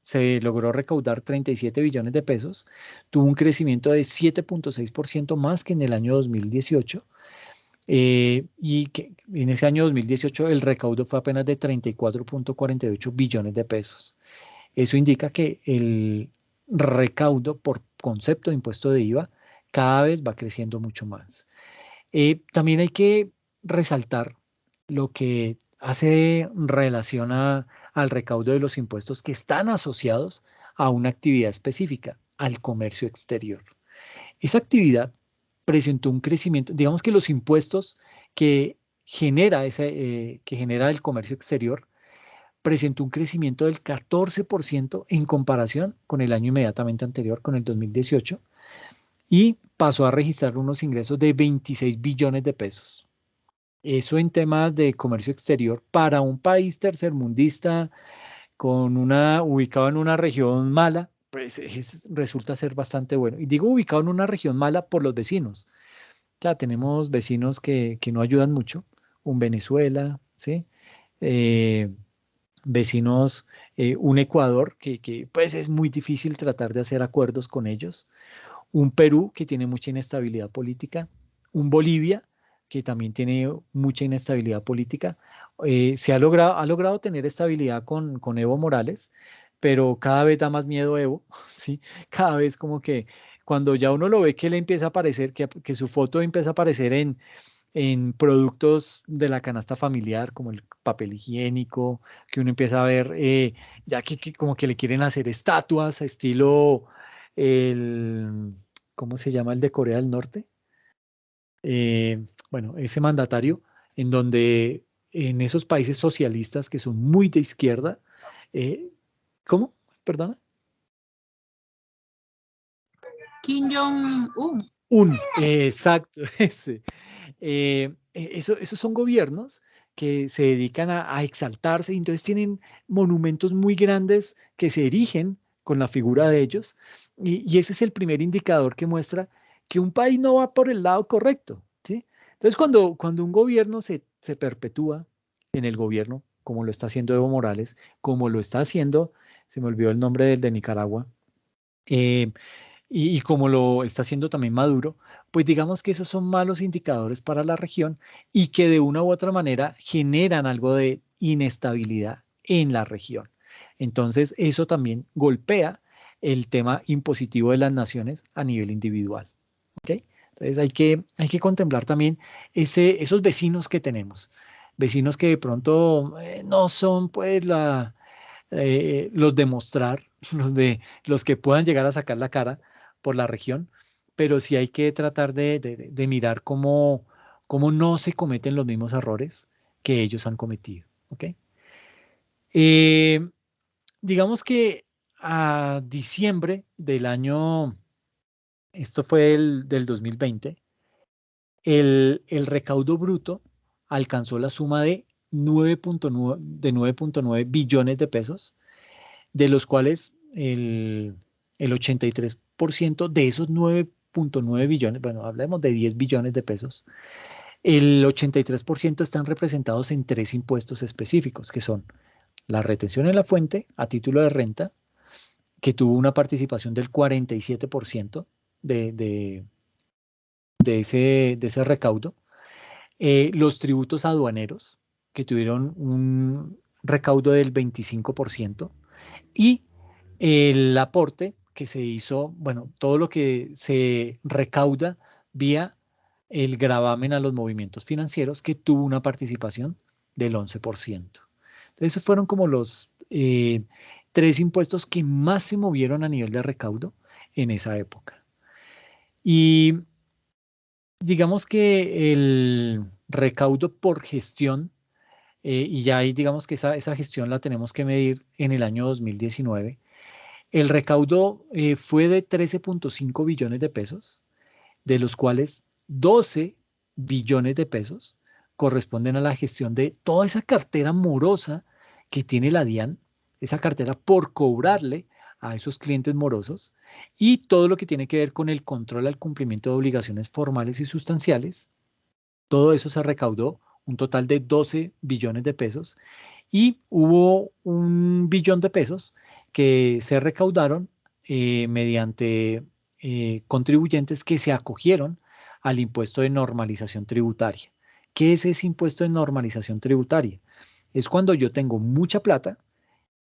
se logró recaudar 37 billones de pesos, tuvo un crecimiento de 7,6% más que en el año 2018 y que en ese año 2018 el recaudo fue apenas de 34,48 billones de pesos. Eso indica que el recaudo por concepto de impuesto de IVA cada vez va creciendo mucho más. También hay que resaltar lo que hace relación al recaudo de los impuestos que están asociados a una actividad específica, al comercio exterior. Esa actividad presentó un crecimiento, digamos que los impuestos que que genera el comercio exterior presentó un crecimiento del 14% en comparación con el año inmediatamente anterior, con el 2018, y pasó a registrar unos ingresos de 26 billones de pesos. Eso en temas de comercio exterior para un país tercermundista ubicado en una región mala, pues resulta ser bastante bueno. Y digo ubicado en una región mala por los vecinos. Ya tenemos vecinos que no ayudan mucho, un Venezuela, ¿sí? Eh, vecinos, un Ecuador pues es muy difícil tratar de hacer acuerdos con ellos, un Perú que tiene mucha inestabilidad política, un Bolivia que también tiene mucha inestabilidad política. Ha logrado tener estabilidad con Evo Morales, pero cada vez da más miedo Evo, ¿sí? Cada vez como que cuando ya uno lo ve que le empieza a aparecer, que su foto empieza a aparecer en productos de la canasta familiar, como el papel higiénico, que uno empieza a ver, ya que como que le quieren hacer estatuas, estilo el, ¿cómo se llama el de Corea del Norte? Bueno, ese mandatario, en donde en esos países socialistas que son muy de izquierda, eh, ¿cómo? Perdona. Kim Jong-un. Exacto, ese. Esos son gobiernos que se dedican a exaltarse y entonces tienen monumentos muy grandes que se erigen con la figura de ellos y ese es el primer indicador que muestra que un país no va por el lado correcto, ¿sí? Entonces cuando un gobierno se perpetúa en el gobierno, como lo está haciendo Evo Morales, como lo está haciendo, se me olvidó el nombre del de Nicaragua, eh, y como lo está haciendo también Maduro, pues digamos que esos son malos indicadores para la región y que de una u otra manera generan algo de inestabilidad en la región. Entonces, eso también golpea el tema impositivo de las naciones a nivel individual. ¿Ok? Entonces, hay que contemplar también esos vecinos que tenemos, vecinos que de pronto no son pues los de mostrar, los que puedan llegar a sacar la cara por la región, pero sí hay que tratar de mirar cómo no se cometen los mismos errores que ellos han cometido. ¿Ok? Eh, digamos que a diciembre del año, esto fue del 2020, el recaudo bruto alcanzó la suma de 9.9 billones de pesos, de los cuales el 83% de esos 9.9 billones, bueno, hablemos de 10 billones de pesos, el 83% están representados en tres impuestos específicos, que son la retención en la fuente a título de renta, que tuvo una participación del 47% de, de, de ese recaudo, los tributos aduaneros, que tuvieron un recaudo del 25%, y el aporte que se hizo, bueno, todo lo que se recauda vía el gravamen a los movimientos financieros, que tuvo una participación del 11%. Entonces, esos fueron como los tres impuestos que más se movieron a nivel de recaudo en esa época. Y digamos que el recaudo por gestión, y ya ahí digamos que esa gestión la tenemos que medir en el año 2019. El recaudo fue de 13.5 billones de pesos, de los cuales 12 billones de pesos corresponden a la gestión de toda esa cartera morosa que tiene la DIAN, esa cartera por cobrarle a esos clientes morosos, y todo lo que tiene que ver con el control al cumplimiento de obligaciones formales y sustanciales. Todo eso se recaudó un total de 12 billones de pesos, y hubo 1 billón de pesos que se recaudaron mediante contribuyentes que se acogieron al impuesto de normalización tributaria. ¿Qué es ese impuesto de normalización tributaria? Es cuando yo tengo mucha plata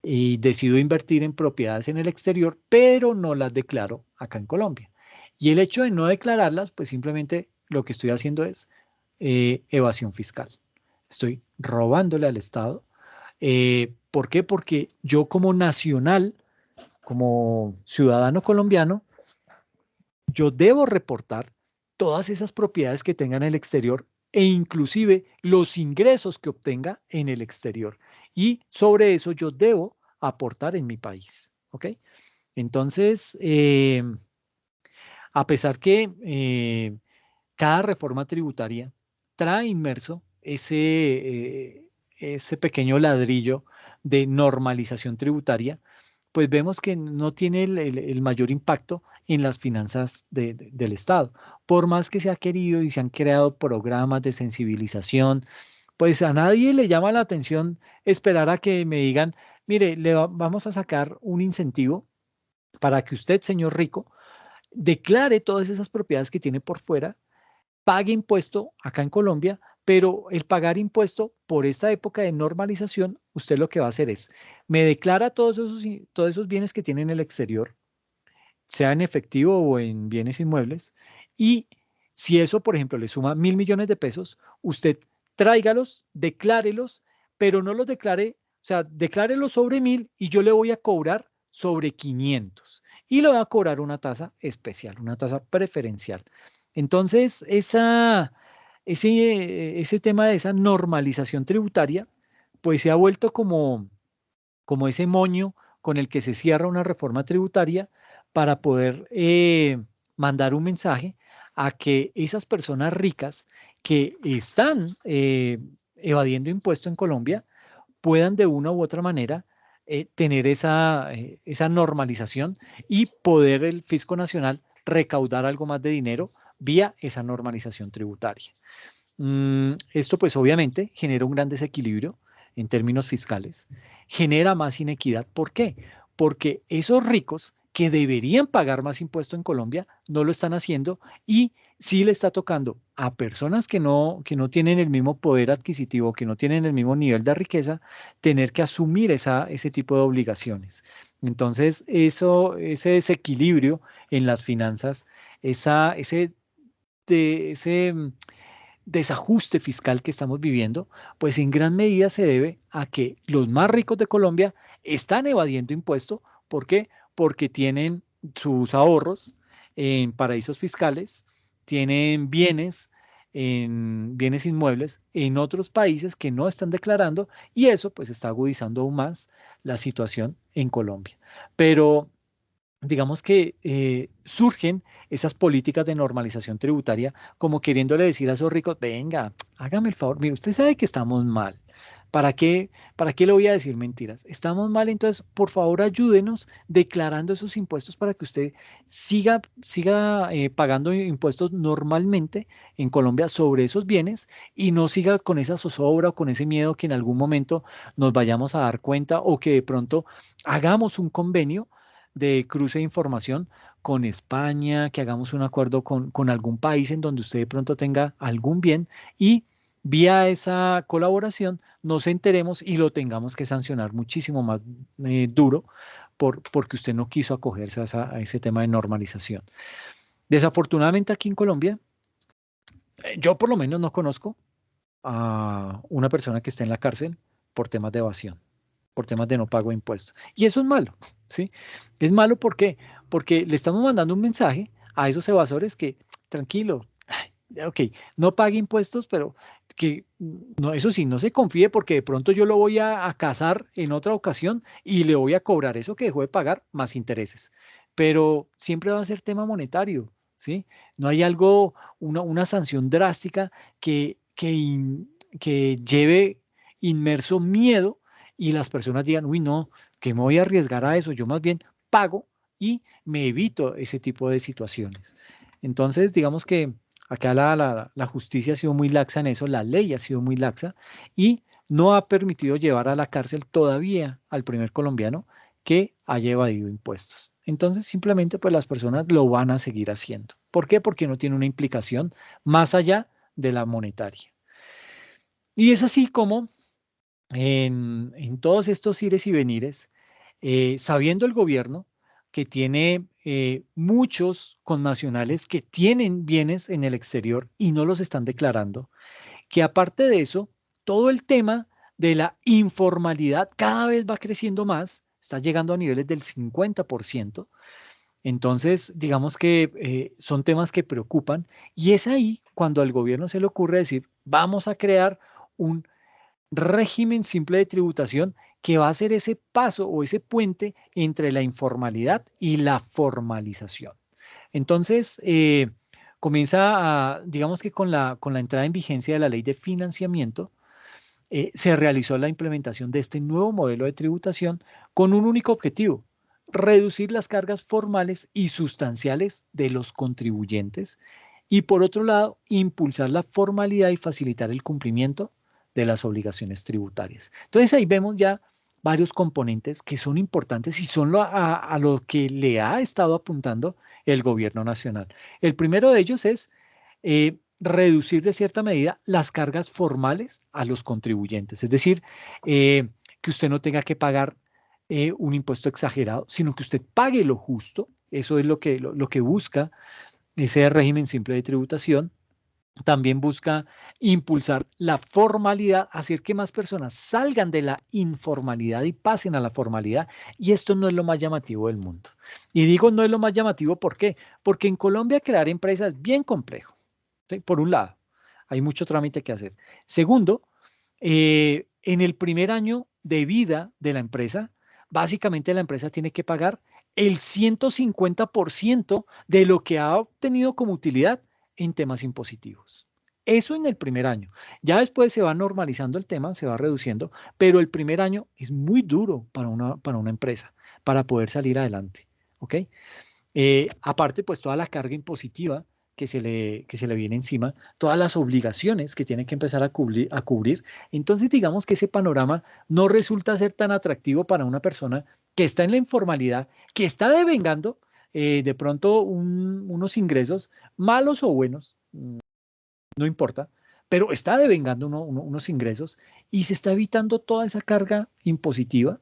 y decido invertir en propiedades en el exterior, pero no las declaro acá en Colombia. Y el hecho de no declararlas, pues simplemente lo que estoy haciendo es evasión fiscal. Estoy robándole al Estado. ¿Por qué? Porque yo como nacional, como ciudadano colombiano, yo debo reportar todas esas propiedades que tenga en el exterior e inclusive los ingresos que obtenga en el exterior. Y sobre eso yo debo aportar en mi país. ¿Ok? Entonces, a pesar que cada reforma tributaria trae inmerso ese pequeño ladrillo de normalización tributaria, pues vemos que no tiene el mayor impacto en las finanzas del Estado. Por más que se ha querido y se han creado programas de sensibilización, pues a nadie le llama la atención esperar a que me digan, mire, vamos a sacar un incentivo para que usted, señor rico, declare todas esas propiedades que tiene por fuera, pague impuesto acá en Colombia, pero el pagar impuesto por esta época de normalización, usted lo que va a hacer es, me declara todos esos bienes que tiene en el exterior, sea en efectivo o en bienes inmuebles, y si eso, por ejemplo, le suma 1.000 millones de pesos, usted tráigalos, declárelos, pero no los declare, o sea, declárelos sobre 1.000 y yo le voy a cobrar sobre 500 y le voy a cobrar una tasa especial, una tasa preferencial. Entonces, ese tema de esa normalización tributaria, pues se ha vuelto como ese moño con el que se cierra una reforma tributaria para poder mandar un mensaje a que esas personas ricas que están evadiendo impuesto en Colombia puedan de una u otra manera tener esa normalización y poder el Fisco Nacional recaudar algo más de dinero vía esa normalización tributaria. Esto pues obviamente genera un gran desequilibrio en términos fiscales, genera más inequidad. ¿Por qué? Porque esos ricos que deberían pagar más impuesto en Colombia, no lo están haciendo y sí le está tocando a personas que no tienen el mismo poder adquisitivo, que no tienen el mismo nivel de riqueza, tener que asumir ese tipo de obligaciones. Entonces, ese desequilibrio en las finanzas, ese desajuste fiscal que estamos viviendo, pues en gran medida se debe a que los más ricos de Colombia están evadiendo impuestos. ¿Por qué? Porque tienen sus ahorros en paraísos fiscales, tienen bienes en bienes inmuebles en otros países que no están declarando y eso pues está agudizando aún más la situación en Colombia. Pero digamos que surgen esas políticas de normalización tributaria como queriéndole decir a esos ricos, venga, hágame el favor, mire, usted sabe que estamos mal. ¿Para qué le voy a decir mentiras? Estamos mal, entonces, por favor, ayúdenos declarando esos impuestos para que usted siga pagando impuestos normalmente en Colombia sobre esos bienes y no siga con esa zozobra o con ese miedo que en algún momento nos vayamos a dar cuenta o que de pronto hagamos un convenio de cruce de información con España, que hagamos un acuerdo con algún país en donde usted de pronto tenga algún bien y vía esa colaboración nos enteremos y lo tengamos que sancionar muchísimo más duro porque usted no quiso acogerse a ese tema de normalización. Desafortunadamente aquí en Colombia, yo por lo menos no conozco a una persona que esté en la cárcel por temas de evasión, por temas de no pago de impuestos. Y eso es malo, ¿sí? Es malo porque le estamos mandando un mensaje a esos evasores que, tranquilo, ay, ok, no pague impuestos, pero que no, eso sí, no se confíe porque de pronto yo lo voy a cazar en otra ocasión y le voy a cobrar eso que dejó de pagar más intereses. Pero siempre va a ser tema monetario, ¿sí? No hay algo, una sanción drástica que lleve inmerso miedo y las personas digan, uy, no, que me voy a arriesgar a eso, yo más bien pago y me evito ese tipo de situaciones. Entonces, digamos que acá la justicia ha sido muy laxa en eso, la ley ha sido muy laxa y no ha permitido llevar a la cárcel todavía al primer colombiano que haya evadido impuestos. Entonces, simplemente pues las personas lo van a seguir haciendo. ¿Por qué? Porque no tiene una implicación más allá de la monetaria. Y es así como en todos estos ires y venires, sabiendo el gobierno que tiene muchos connacionales que tienen bienes en el exterior y no los están declarando, que aparte de eso, todo el tema de la informalidad cada vez va creciendo más, está llegando a niveles del 50%. Entonces, digamos que son temas que preocupan y es ahí cuando al gobierno se le ocurre decir, vamos a crear un régimen simple de tributación que va a ser ese paso o ese puente entre la informalidad y la formalización. Entonces, digamos que con la entrada en vigencia de la ley de financiamiento, se realizó la implementación de este nuevo modelo de tributación con un único objetivo, reducir las cargas formales y sustanciales de los contribuyentes y por otro lado, impulsar la formalidad y facilitar el cumplimiento de las obligaciones tributarias. Entonces ahí vemos ya varios componentes que son importantes y son a lo que le ha estado apuntando el gobierno nacional. El primero de ellos es reducir de cierta medida las cargas formales a los contribuyentes, es decir, que usted no tenga que pagar un impuesto exagerado, sino que usted pague lo justo. Eso es lo que busca ese régimen simple de tributación. También busca impulsar la formalidad, hacer que más personas salgan de la informalidad y pasen a la formalidad. Y esto no es lo más llamativo del mundo. Y digo no es lo más llamativo, ¿por qué? Porque en Colombia crear empresas es bien complejo. ¿Sí? Por un lado, hay mucho trámite que hacer. Segundo, en el primer año de vida de la empresa, básicamente la empresa tiene que pagar el 150% de lo que ha obtenido como utilidad en temas impositivos. Eso en el primer año. Ya después se va normalizando el tema, se va reduciendo, pero el primer año es muy duro para una empresa, para poder salir adelante. ¿Ok? Aparte, pues toda la carga impositiva que se le viene encima, todas las obligaciones que tiene que empezar a cubrir. Entonces, digamos que ese panorama no resulta ser tan atractivo para una persona que está en la informalidad, que está devengando de pronto unos ingresos malos o buenos, no importa, pero está devengando unos ingresos y se está evitando toda esa carga impositiva.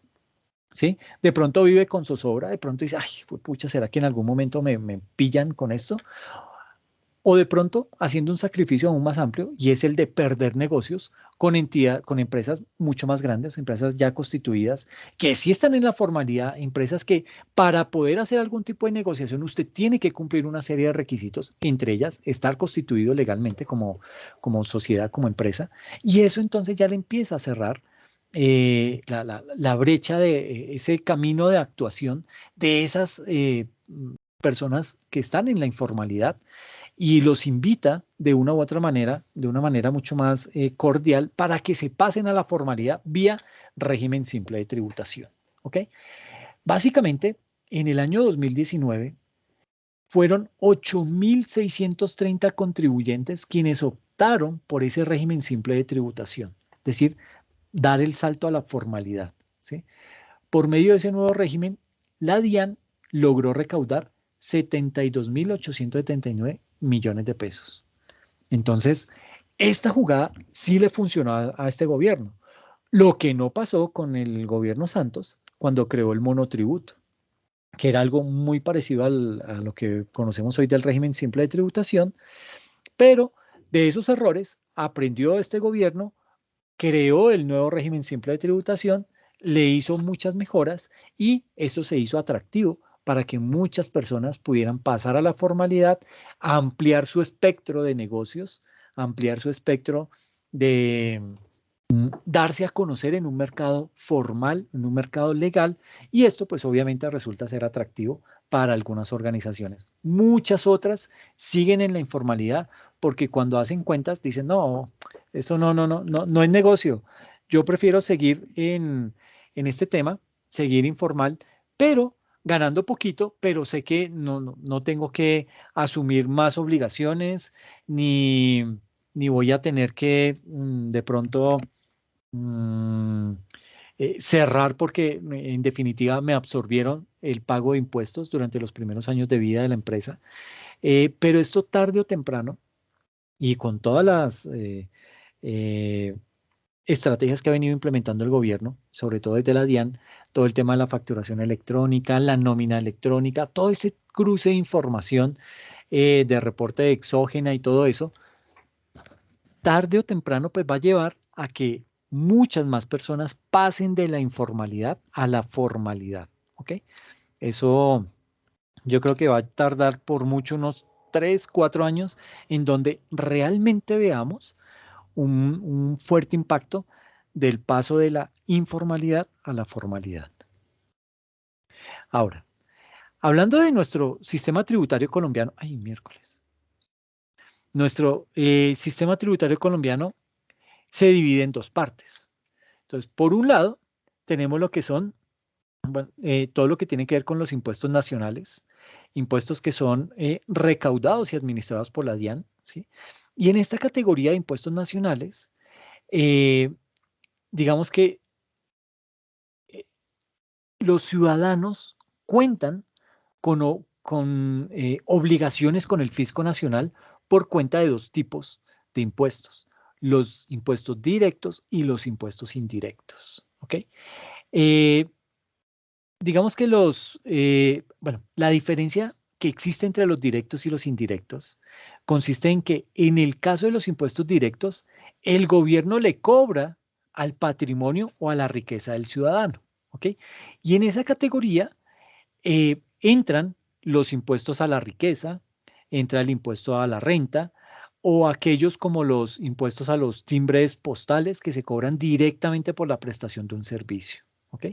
¿Sí? De pronto vive con zozobra, de pronto dice, ay, pucha, ¿será que en algún momento me pillan con esto? O de pronto haciendo un sacrificio aún más amplio y es el de perder negocios con empresas mucho más grandes, empresas ya constituidas, que sí están en la formalidad, empresas que para poder hacer algún tipo de negociación usted tiene que cumplir una serie de requisitos, entre ellas estar constituido legalmente como sociedad, como empresa, y eso entonces ya le empieza a cerrar la brecha de ese camino de actuación de esas personas que están en la informalidad y los invita de una u otra manera, de una manera mucho más cordial, para que se pasen a la formalidad vía régimen simple de tributación. ¿Ok? Básicamente, en el año 2019 fueron 8.630 contribuyentes quienes optaron por ese régimen simple de tributación, es decir, dar el salto a la formalidad. ¿Sí? Por medio de ese nuevo régimen, la DIAN logró recaudar 72.879 millones de pesos. Entonces, esta jugada sí le funcionó a este gobierno. Lo que no pasó con el gobierno Santos cuando creó el monotributo, que era algo muy parecido a lo que conocemos hoy del régimen simple de tributación, pero de esos errores aprendió este gobierno, creó el nuevo régimen simple de tributación, le hizo muchas mejoras y eso se hizo atractivo para que muchas personas pudieran pasar a la formalidad, ampliar su espectro de negocios, ampliar su espectro de darse a conocer en un mercado formal, en un mercado legal, y esto pues obviamente resulta ser atractivo para algunas organizaciones. Muchas otras siguen en la informalidad porque cuando hacen cuentas dicen, no, eso no es negocio. Yo prefiero seguir en este tema, seguir informal, pero ganando poquito, pero sé que no tengo que asumir más obligaciones, ni voy a tener que de pronto mm, cerrar porque en definitiva me absorbieron el pago de impuestos durante los primeros años de vida de la empresa. Pero esto tarde o temprano, y con todas las eh, estrategias que ha venido implementando el gobierno, sobre todo desde la DIAN, todo el tema de la facturación electrónica, la nómina electrónica, todo ese cruce de información de reporte de exógena y todo eso, tarde o temprano pues va a llevar a que muchas más personas pasen de la informalidad a la formalidad, ¿ok? Eso yo creo que va a tardar por mucho unos 3, 4 años en donde realmente veamos un fuerte impacto del paso de la informalidad a la formalidad. Ahora, hablando de nuestro sistema tributario colombiano, ay, miércoles, nuestro sistema tributario colombiano se divide en dos partes. Entonces, por un lado, tenemos lo que son bueno, todo lo que tiene que ver con los impuestos nacionales, impuestos que son recaudados y administrados por la DIAN, ¿sí? Y en esta categoría de impuestos nacionales, eh, digamos que eh, los ciudadanos cuentan con obligaciones con el fisco nacional por cuenta de dos tipos de impuestos, los impuestos directos y los impuestos indirectos, ¿ok? Eh, digamos que bueno, la diferencia que existe entre los directos y los indirectos consiste en que en el caso de los impuestos directos, el gobierno le cobra al patrimonio o a la riqueza del ciudadano, ¿ok? Y en esa categoría entran los impuestos a la riqueza, entra el impuesto a la renta o aquellos como los impuestos a los timbres postales que se cobran directamente por la prestación de un servicio, ¿ok?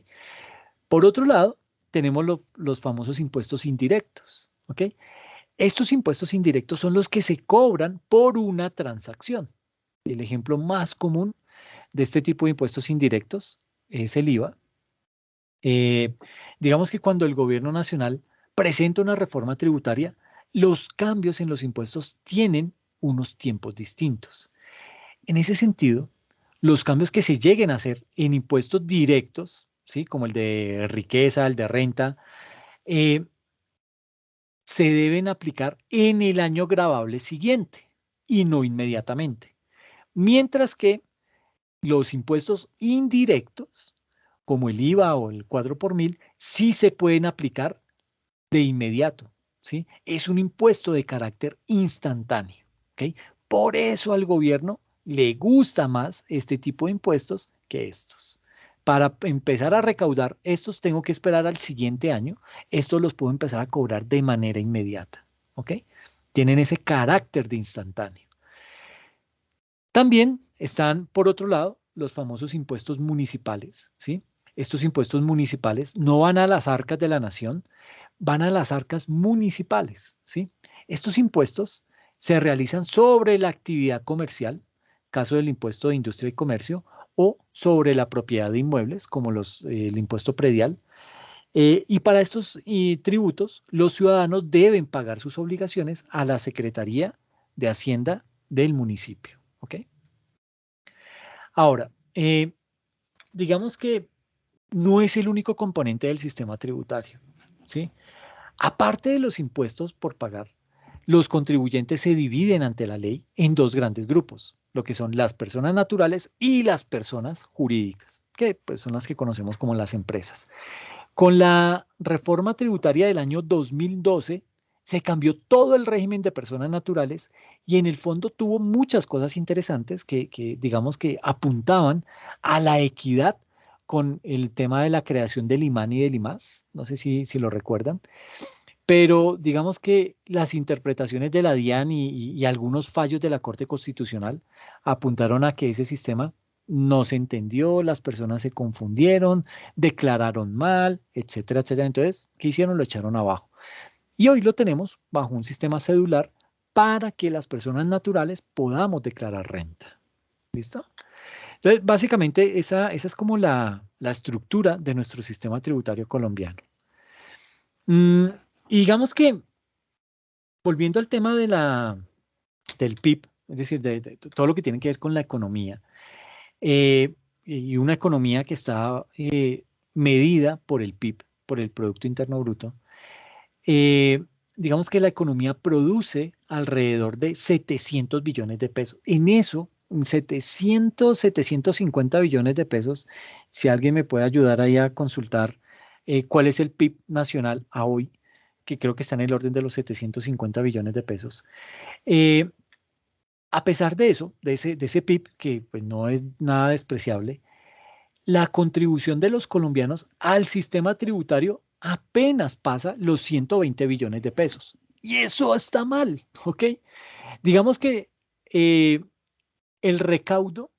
Por otro lado, tenemos los famosos impuestos indirectos, ¿ok? Estos impuestos indirectos son los que se cobran por una transacción. El ejemplo más común de este tipo de impuestos indirectos es el IVA. Eh, digamos que cuando el gobierno nacional presenta una reforma tributaria, los cambios en los impuestos tienen unos tiempos distintos. En ese sentido, los cambios que se lleguen a hacer en impuestos directos, ¿sí? Como el de riqueza, el de renta, eh, se deben aplicar en el año gravable siguiente y no inmediatamente. Mientras que los impuestos indirectos, como el IVA o el 4 por mil, sí se pueden aplicar de inmediato, ¿sí? Es un impuesto de carácter instantáneo, ¿ok? Por eso al gobierno le gusta más este tipo de impuestos que estos. Para empezar a recaudar estos tengo que esperar al siguiente año. Estos los puedo empezar a cobrar de manera inmediata, ¿ok? Tienen ese carácter de instantáneo. También están, por otro lado, los famosos impuestos municipales, ¿sí? Estos impuestos municipales no van a las arcas de la nación, van a las arcas municipales, ¿sí? Estos impuestos se realizan sobre la actividad comercial, caso del impuesto de industria y comercio, o sobre la propiedad de inmuebles, como el impuesto predial. Y para estos tributos, los ciudadanos deben pagar sus obligaciones a la Secretaría de Hacienda del municipio, ¿ok? Ahora, digamos que no es el único componente del sistema tributario, ¿sí? Aparte de los impuestos por pagar, los contribuyentes se dividen ante la ley en dos grandes grupos, lo que son las personas naturales y las personas jurídicas, que pues, son las que conocemos como las empresas. Con la reforma tributaria del año 2012, se cambió todo el régimen de personas naturales y en el fondo tuvo muchas cosas interesantes que digamos que apuntaban a la equidad con el tema de la creación del IMAN y del IMAS. No sé si lo recuerdan, pero digamos que las interpretaciones de la DIAN y algunos fallos de la Corte Constitucional apuntaron a que ese sistema no se entendió, las personas se confundieron, declararon mal, etcétera, etcétera. Entonces, ¿qué hicieron? Lo echaron abajo. Y hoy lo tenemos bajo un sistema cedular para que las personas naturales podamos declarar renta. ¿Listo? Entonces, básicamente, esa es como la estructura de nuestro sistema tributario colombiano. Mm, y digamos que volviendo al tema del PIB, es decir, de todo lo que tiene que ver con la economía, y una economía que está medida por el PIB, por el Producto Interno Bruto, eh, digamos que la economía produce alrededor de 700 billones de pesos. En eso, en 750 billones de pesos, si alguien me puede ayudar ahí a consultar cuál es el PIB nacional a hoy, que creo que está en el orden de los 750 billones de pesos. Eh, a pesar de eso, de ese PIB, que pues, no es nada despreciable, la contribución de los colombianos al sistema tributario apenas pasa los 120 billones de pesos. Y eso está mal, ¿ok? Digamos que eh, el recaudo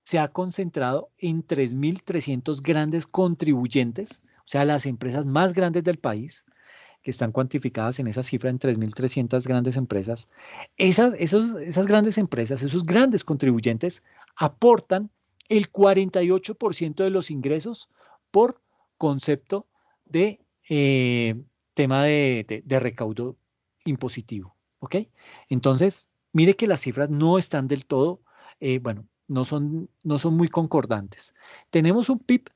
se ha concentrado en 3.300 grandes contribuyentes, o sea, las empresas más grandes del país, que están cuantificadas en esa cifra en 3.300 grandes empresas. Esas grandes empresas, esos grandes contribuyentes, aportan el 48% de los ingresos por concepto de tema de recaudo impositivo. ¿Ok? Entonces, mire que las cifras no están del todo, bueno, no son muy concordantes. Tenemos un PIB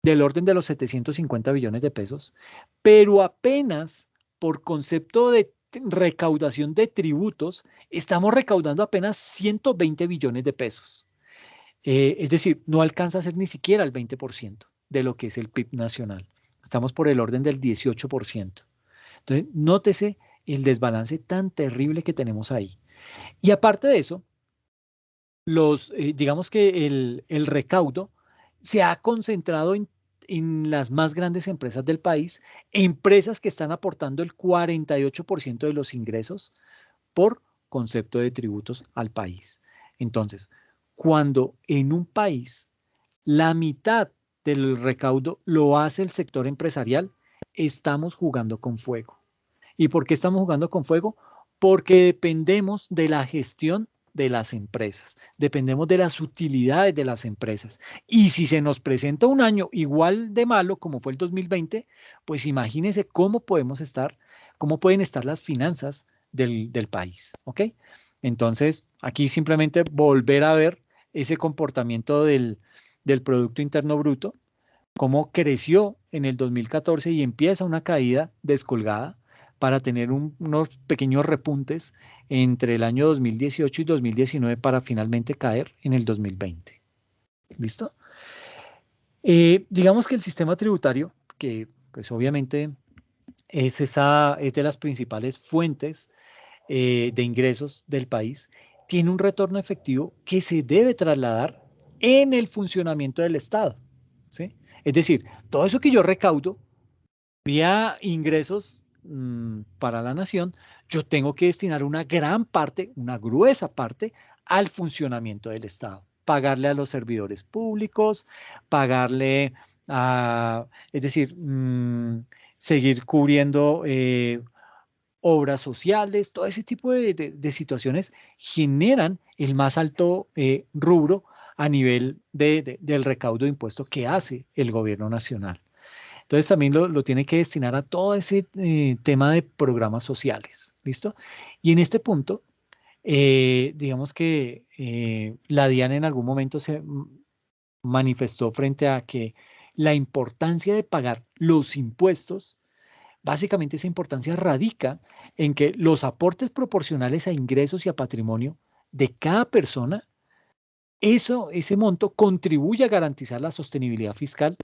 del orden de los 750 billones de pesos, pero apenas por concepto de recaudación de tributos, estamos recaudando apenas 120 billones de pesos. Es decir, no alcanza a ser ni siquiera el 20% de lo que es el PIB nacional. Estamos por el orden del 18%. Entonces, nótese el desbalance tan terrible que tenemos ahí. Y aparte de eso, digamos que el recaudo se ha concentrado en las más grandes empresas del país, empresas que están aportando el 48% de los ingresos por concepto de tributos al país. Entonces, cuando en un país la mitad del recaudo lo hace el sector empresarial, estamos jugando con fuego. ¿Y por qué estamos jugando con fuego? Porque dependemos de la gestión de las empresas, dependemos de las utilidades de las empresas. Y si se nos presenta un año igual de malo como fue el 2020, pues imagínense cómo pueden estar las finanzas del país, ¿ok? Entonces, aquí simplemente volver a ver ese comportamiento del Producto Interno Bruto cómo creció en el 2014 y empieza una caída descolgada para tener unos pequeños repuntes entre el año 2018 y 2019 para finalmente caer en el 2020. ¿Listo? Digamos que el sistema tributario, que pues obviamente es de las principales fuentes de ingresos del país, tiene un retorno efectivo que se debe trasladar en el funcionamiento del Estado, ¿sí? Es decir, todo eso que yo recaudo vía ingresos para la nación, yo tengo que destinar una gran parte, una gruesa parte, al funcionamiento del Estado. Pagarle a los servidores públicos, pagarle a, es decir, seguir cubriendo obras sociales, todo ese tipo de situaciones generan el más alto rubro a nivel del recaudo de impuestos que hace el gobierno nacional. Entonces también lo tiene que destinar a todo ese tema de programas sociales, ¿listo? Y en este punto, digamos que la DIAN en algún momento se manifestó frente a que la importancia de pagar los impuestos, básicamente esa importancia radica en que los aportes proporcionales a ingresos y a patrimonio de cada persona, ese monto contribuye a garantizar la sostenibilidad fiscal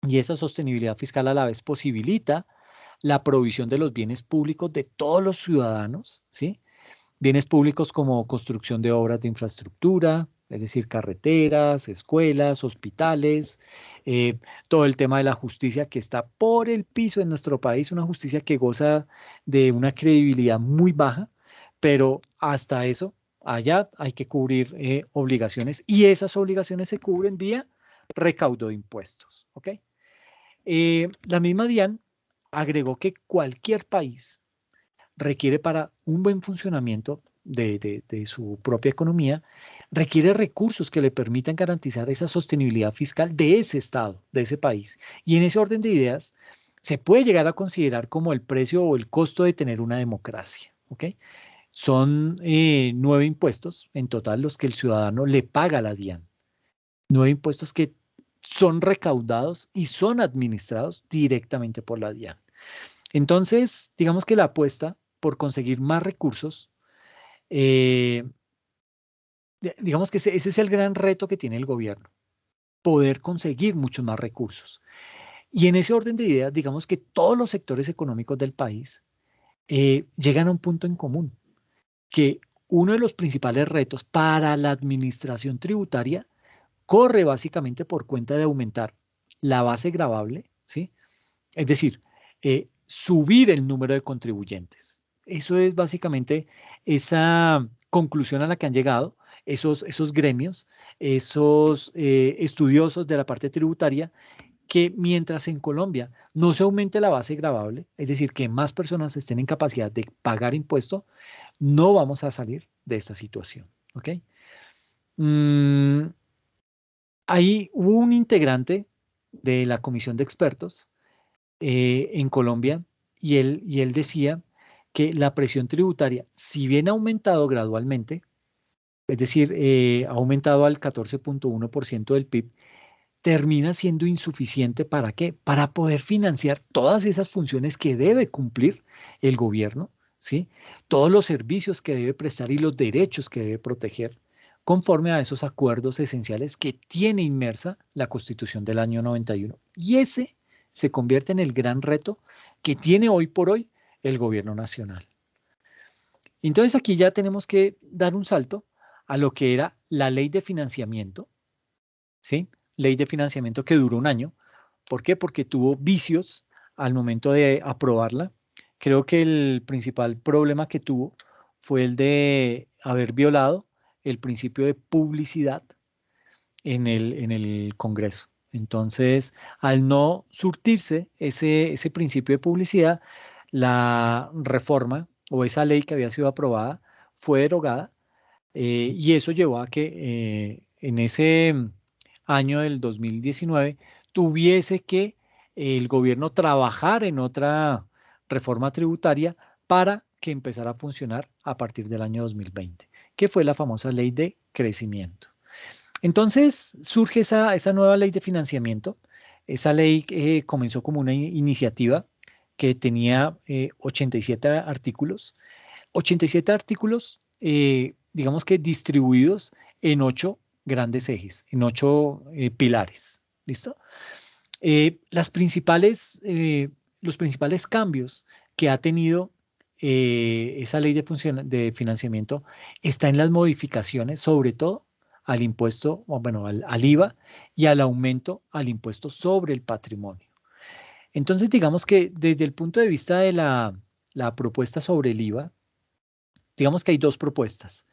y esa sostenibilidad fiscal a la vez posibilita la provisión de los bienes públicos de todos los ciudadanos, ¿sí? Bienes públicos como construcción de obras de infraestructura, es decir, carreteras, escuelas, hospitales, todo el tema de la justicia que está por el piso en nuestro país, una justicia que goza de una credibilidad muy baja, pero hasta eso, allá hay que cubrir obligaciones y esas obligaciones se cubren vía recaudo de impuestos, ¿ok? La misma DIAN agregó que cualquier país requiere para un buen funcionamiento de su propia economía, requiere recursos que le permitan garantizar esa sostenibilidad fiscal de ese estado, de ese país. Y en ese orden de ideas, se puede llegar a considerar como el precio o el costo de tener una democracia. ¿Ok? Son 9 impuestos en total los que el ciudadano le paga a la DIAN. 9 impuestos que son recaudados y son administrados directamente por la DIAN. Entonces, digamos que la apuesta por conseguir más recursos, eh, digamos que ese es el gran reto que tiene el gobierno, poder conseguir muchos más recursos. Y en ese orden de ideas, digamos que todos los sectores económicos del país llegan a un punto en común, que uno de los principales retos para la administración tributaria corre básicamente por cuenta de aumentar la base gravable, ¿sí? Es decir, subir el número de contribuyentes. Eso es básicamente esa conclusión a la que han llegado esos gremios, esos estudiosos de la parte tributaria, que mientras en Colombia no se aumente la base gravable, es decir, que más personas estén en capacidad de pagar impuesto, no vamos a salir de esta situación. ¿Ok? Mm, Ahí hubo un integrante de la comisión de expertos en Colombia y él decía que la presión tributaria, si bien ha aumentado gradualmente, es decir, ha aumentado al 14,1% del PIB, termina siendo insuficiente ¿para qué? Para poder financiar todas esas funciones que debe cumplir el gobierno, ¿sí? Todos los servicios que debe prestar y los derechos que debe proteger, conforme a esos acuerdos esenciales que tiene inmersa la Constitución del año 91. Y ese se convierte en el gran reto que tiene hoy por hoy el gobierno nacional. Entonces aquí ya tenemos que dar un salto a lo que era la ley de financiamiento, ¿sí? Ley de financiamiento que duró un año. ¿Por qué? Porque tuvo vicios al momento de aprobarla. Creo que el principal problema que tuvo fue el de haber violado el principio de publicidad en el Congreso. Entonces, al no surtirse ese principio de publicidad, la reforma o esa ley que había sido aprobada fue derogada y eso llevó a que en ese año del 2019 tuviese que el gobierno trabajar en otra reforma tributaria para que empezara a funcionar a partir del año 2020, que fue la famosa ley de crecimiento. Entonces surge esa nueva ley de financiamiento Esa ley comenzó como una iniciativa que tenía 87 artículos. 87 artículos, digamos que distribuidos en 8 grandes ejes, en 8 pilares. ¿Listo? Las principales, los principales cambios que ha tenido esa ley de financiamiento está en las modificaciones, sobre todo al impuesto, o bueno, al IVA y al aumento al impuesto sobre el patrimonio. Entonces, digamos que desde el punto de vista de la propuesta sobre el IVA, digamos que hay dos propuestas.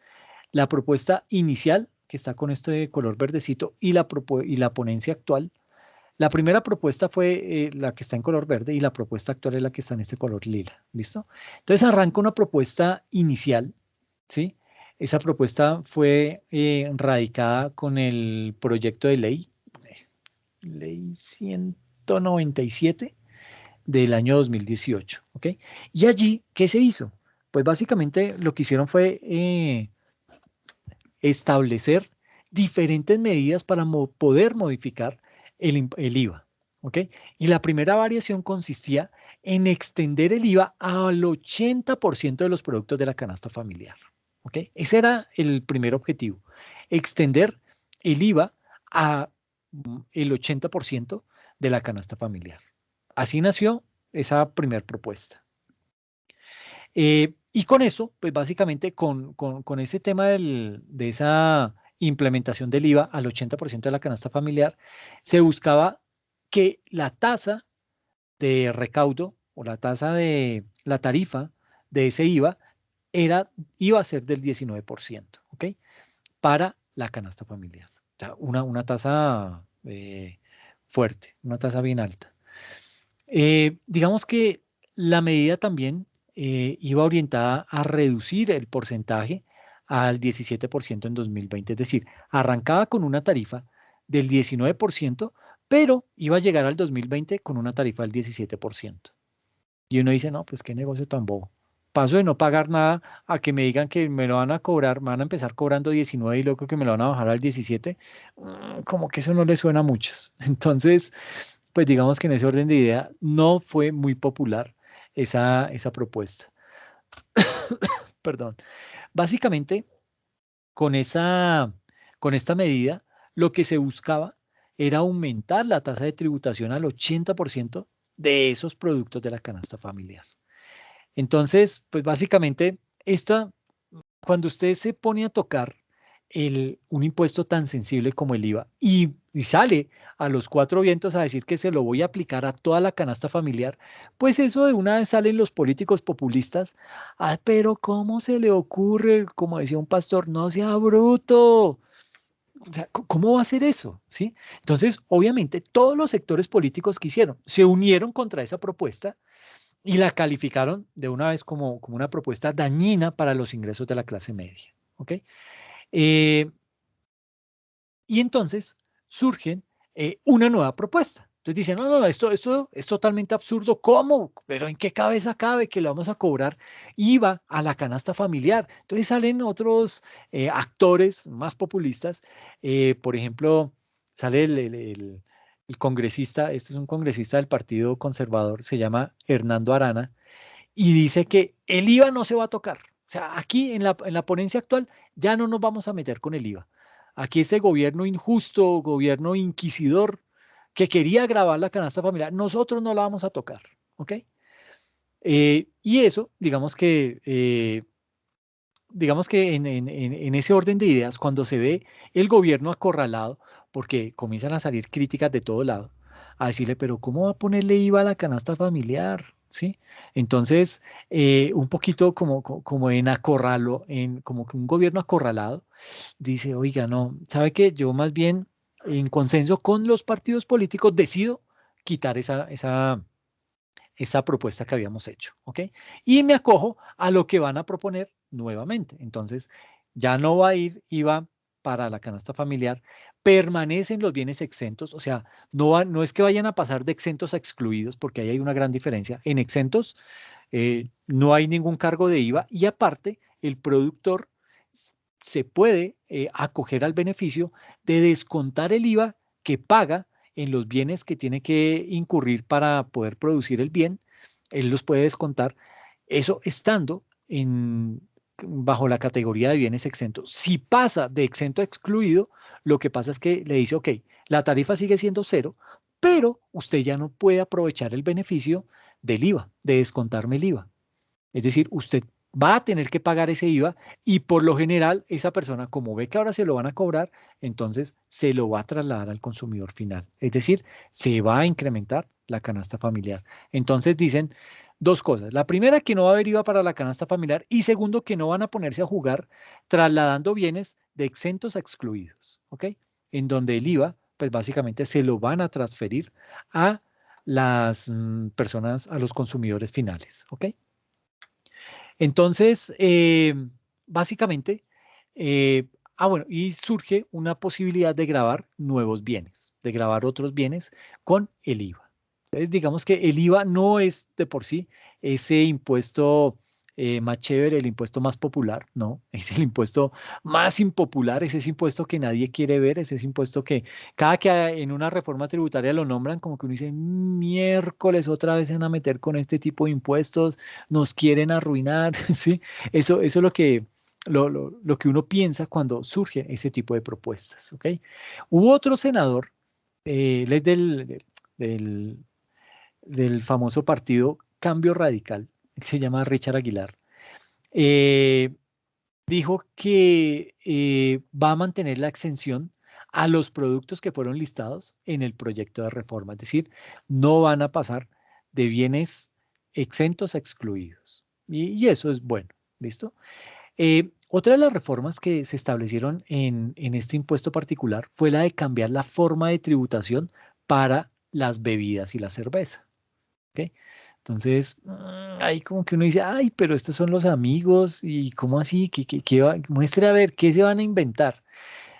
La propuesta inicial, que está con este color verdecito, y la ponencia actual. La primera propuesta fue la que está en color verde y la propuesta actual es la que está en este color lila. ¿Listo? Entonces arranca una propuesta inicial, ¿sí? Esa propuesta fue radicada con el proyecto de ley, ley 197 del año 2018, ¿ok? Y allí, ¿qué se hizo? Pues básicamente lo que hicieron fue establecer diferentes medidas para poder modificar el IVA. ¿Ok? Y la primera variación consistía en extender el IVA al 80% de los productos de la canasta familiar. ¿Ok? Ese era el primer objetivo, extender el IVA a el 80% de la canasta familiar. Así nació esa primera propuesta. Y con eso, pues básicamente con ese tema de esa implementación del IVA al 80% de la canasta familiar, se buscaba que la tasa de recaudo o la tasa de la tarifa de ese IVA iba a ser del 19%, ¿ok? Para la canasta familiar. O sea, una tasa fuerte, una tasa bien alta. Digamos que la medida también iba orientada a reducir el porcentaje al 17% en 2020, es decir, arrancaba con una tarifa del 19%, pero iba a llegar al 2020 con una tarifa del 17%. Y uno dice, no, pues qué negocio tan bobo. Paso de no pagar nada a que me digan que me lo van a cobrar, me van a empezar cobrando 19 y luego que me lo van a bajar al 17, como que eso no le suena a muchos. Entonces, pues digamos que en ese orden de idea no fue muy popular esa propuesta. Perdón. Básicamente, con con esta medida, lo que se buscaba era aumentar la tasa de tributación al 80% de esos productos de la canasta familiar. Entonces, pues básicamente, cuando usted se pone a tocar un impuesto tan sensible como el IVA y sale a los cuatro vientos a decir que se lo voy a aplicar a toda la canasta familiar, pues eso de una vez salen los políticos populistas. Ah, pero ¿cómo se le ocurre? Como decía un pastor, no sea bruto. O sea, ¿cómo va a hacer eso? ¿Sí? Entonces, obviamente, todos los sectores políticos que hicieron se unieron contra esa propuesta y la calificaron de una vez como una propuesta dañina para los ingresos de la clase media. ¿Ok? Eh, y entonces surgen una nueva propuesta. Entonces dicen, no, no, esto es totalmente absurdo. ¿Cómo? ¿Pero en qué cabeza cabe que le vamos a cobrar IVA a la canasta familiar? Entonces salen otros actores más populistas. Por ejemplo, sale el congresista, este es un congresista del Partido Conservador, se llama Hernando Arana, y dice que el IVA no se va a tocar. O sea, aquí en la ponencia actual ya no nos vamos a meter con el IVA. Aquí ese gobierno injusto, gobierno inquisidor, que quería grabar la canasta familiar, nosotros no la vamos a tocar. ¿Ok? Y eso, digamos que en ese orden de ideas, cuando se ve el gobierno acorralado, porque comienzan a salir críticas de todo lado, a decirle, pero ¿cómo va a ponerle IVA a la canasta familiar? ¿Sí? Entonces, un poquito como en acorralo, como que un gobierno acorralado, dice, oiga, no, ¿sabe qué? Yo más bien, en consenso con los partidos políticos, decido quitar esa propuesta que habíamos hecho, ¿ok? Y me acojo a lo que van a proponer nuevamente. Entonces, ya no va a ir IVA para la canasta familiar, permanecen los bienes exentos, o sea, no es que vayan a pasar de exentos a excluidos, porque ahí hay una gran diferencia. En exentos no hay ningún cargo de IVA y aparte, el productor se puede acoger al beneficio de descontar el IVA que paga en los bienes que tiene que incurrir para poder producir el bien, él los puede descontar, eso estando bajo la categoría de bienes exentos. Si pasa de exento a excluido, lo que pasa es que le dice, ok, la tarifa sigue siendo cero, pero usted ya no puede aprovechar el beneficio del IVA, de descontarme el IVA. Es decir, usted va a tener que pagar ese IVA y por lo general esa persona, como ve que ahora se lo van a cobrar, entonces se lo va a trasladar al consumidor final. Es decir, se va a incrementar la canasta familiar. Entonces dicen dos cosas. La primera, que no va a haber IVA para la canasta familiar y segundo, que no van a ponerse a jugar trasladando bienes de exentos a excluidos. ¿Ok? En donde el IVA, pues básicamente se lo van a transferir a las personas, a los consumidores finales. ¿Ok? Entonces, básicamente, eh, bueno, y surge una posibilidad de grabar nuevos bienes, de grabar otros bienes con el IVA. Entonces, digamos que el IVA no es de por sí ese impuesto más chévere, el impuesto más popular, no, es el impuesto más impopular, es ese impuesto que nadie quiere ver, es ese impuesto que cada que en una reforma tributaria lo nombran, como que uno dice, miércoles otra vez se van a meter con este tipo de impuestos, nos quieren arruinar, ¿sí? Eso es lo que uno piensa cuando surge ese tipo de propuestas, ¿ok? Hubo otro senador, él es del, del famoso partido Cambio Radical, se llama Richard Aguilar, eh, dijo que va a mantener la exención a los productos que fueron listados en el proyecto de reforma, es decir, no van a pasar de bienes exentos a excluidos. Y eso es bueno, ¿listo? Otra de las reformas que se establecieron en este impuesto particular fue la de cambiar la forma de tributación para las bebidas y la cerveza. ¿Ok? Entonces, ahí como que uno dice, ay, pero estos son los amigos y ¿cómo así? Muestre a ver, ¿qué se van a inventar?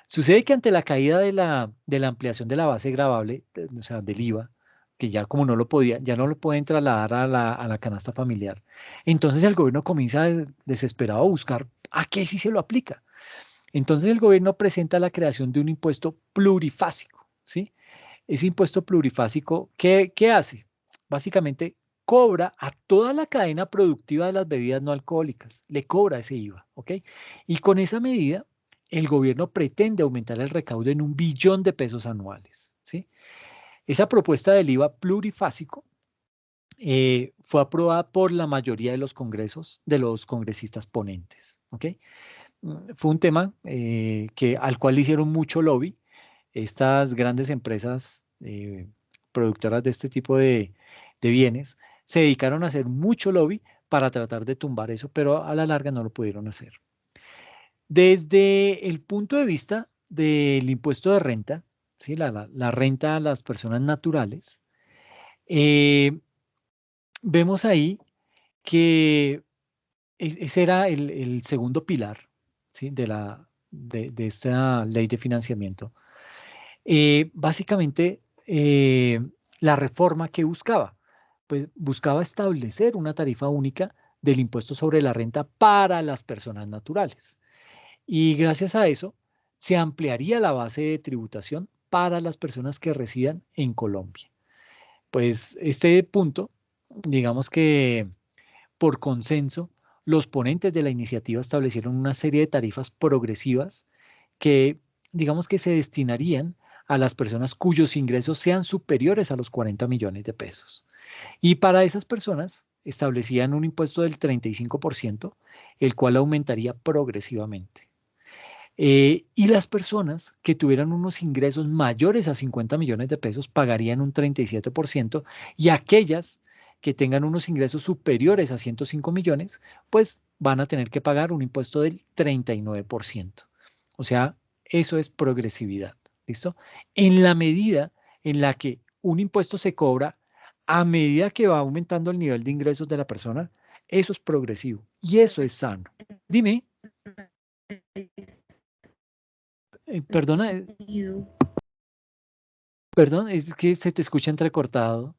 Sucede que ante la caída de la ampliación de la base gravable, o sea, del IVA, que ya como no lo podía, ya no lo pueden trasladar a la canasta familiar, entonces el gobierno comienza desesperado a buscar a qué sí se lo aplica. Entonces el gobierno presenta la creación de un impuesto plurifásico, ¿sí? Ese impuesto plurifásico, ¿qué hace? Básicamente cobra a toda la cadena productiva de las bebidas no alcohólicas, le cobra ese IVA, ¿ok? Y con esa medida, el gobierno pretende aumentar el recaudo en 1 billón de pesos anuales, ¿sí? Esa propuesta del IVA plurifásico fue aprobada por la mayoría de los congresos, de los congresistas ponentes, ¿ok? Fue un tema al cual le hicieron mucho lobby estas grandes empresas productoras de este tipo de bienes se dedicaron a hacer mucho lobby para tratar de tumbar eso, pero a la larga no lo pudieron hacer. Desde el punto de vista del impuesto de renta, ¿sí? La renta a las personas naturales, eh, vemos ahí que ese era el segundo pilar, ¿sí? de esta ley de financiamiento. Básicamente, la reforma que buscaba, pues buscaba establecer una tarifa única del impuesto sobre la renta para las personas naturales. Y gracias a eso, se ampliaría la base de tributación para las personas que residan en Colombia. Pues este punto, digamos que por consenso, los ponentes de la iniciativa establecieron una serie de tarifas progresivas que, digamos que se destinarían a las personas cuyos ingresos sean superiores a los 40 millones de pesos. Y para esas personas establecían un impuesto del 35%, el cual aumentaría progresivamente. Y las personas que tuvieran unos ingresos mayores a 50 millones de pesos pagarían un 37% y aquellas que tengan unos ingresos superiores a 105 millones, pues van a tener que pagar un impuesto del 39%. O sea, eso es progresividad. ¿Listo? En la medida en la que un impuesto se cobra a medida que va aumentando el nivel de ingresos de la persona, eso es progresivo y eso es sano. Dime, perdona, perdón, es que se te escucha entrecortado.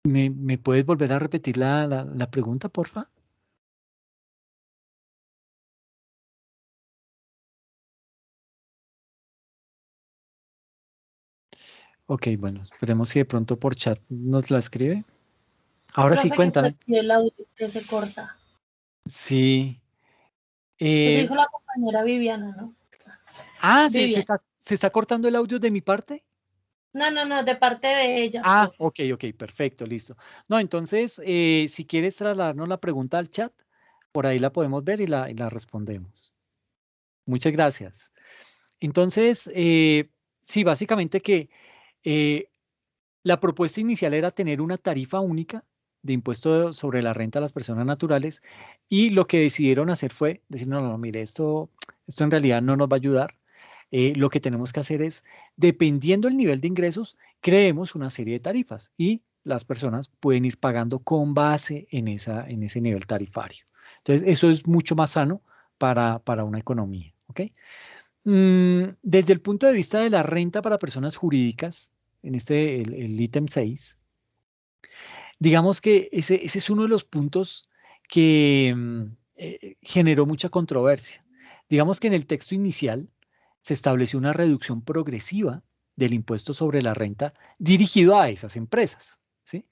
¿Me puedes volver a repetir la pregunta, porfa? Ok, bueno, esperemos si de pronto por chat nos la escribe. Ahora sí, Profe, que cuéntame. percibe el audio que se corta. Sí. Eso eh, dijo la compañera Viviana, ¿no? ¿se Vivian. está cortando el audio de mi parte? No, no, no, de parte de ella, Ah, profe. ok, perfecto, listo. No, entonces, si quieres trasladarnos la pregunta al chat, por ahí la podemos ver y la respondemos. Muchas gracias. Entonces, sí, básicamente que eh, la propuesta inicial era tener una tarifa única de impuesto sobre la renta a las personas naturales y lo que decidieron hacer fue decir, no, no, no, mire, esto en realidad no nos va a ayudar. Lo que tenemos que hacer es, dependiendo del nivel de ingresos, creemos una serie de tarifas y las personas pueden ir pagando con base en ese nivel tarifario. Entonces, eso es mucho más sano para una economía. ¿Ok? Desde el punto de vista de la renta para personas jurídicas, en el ítem 6, digamos que ese es uno de los puntos que generó mucha controversia. Digamos que en el texto inicial se estableció una reducción progresiva del impuesto sobre la renta dirigido a esas empresas, ¿sí?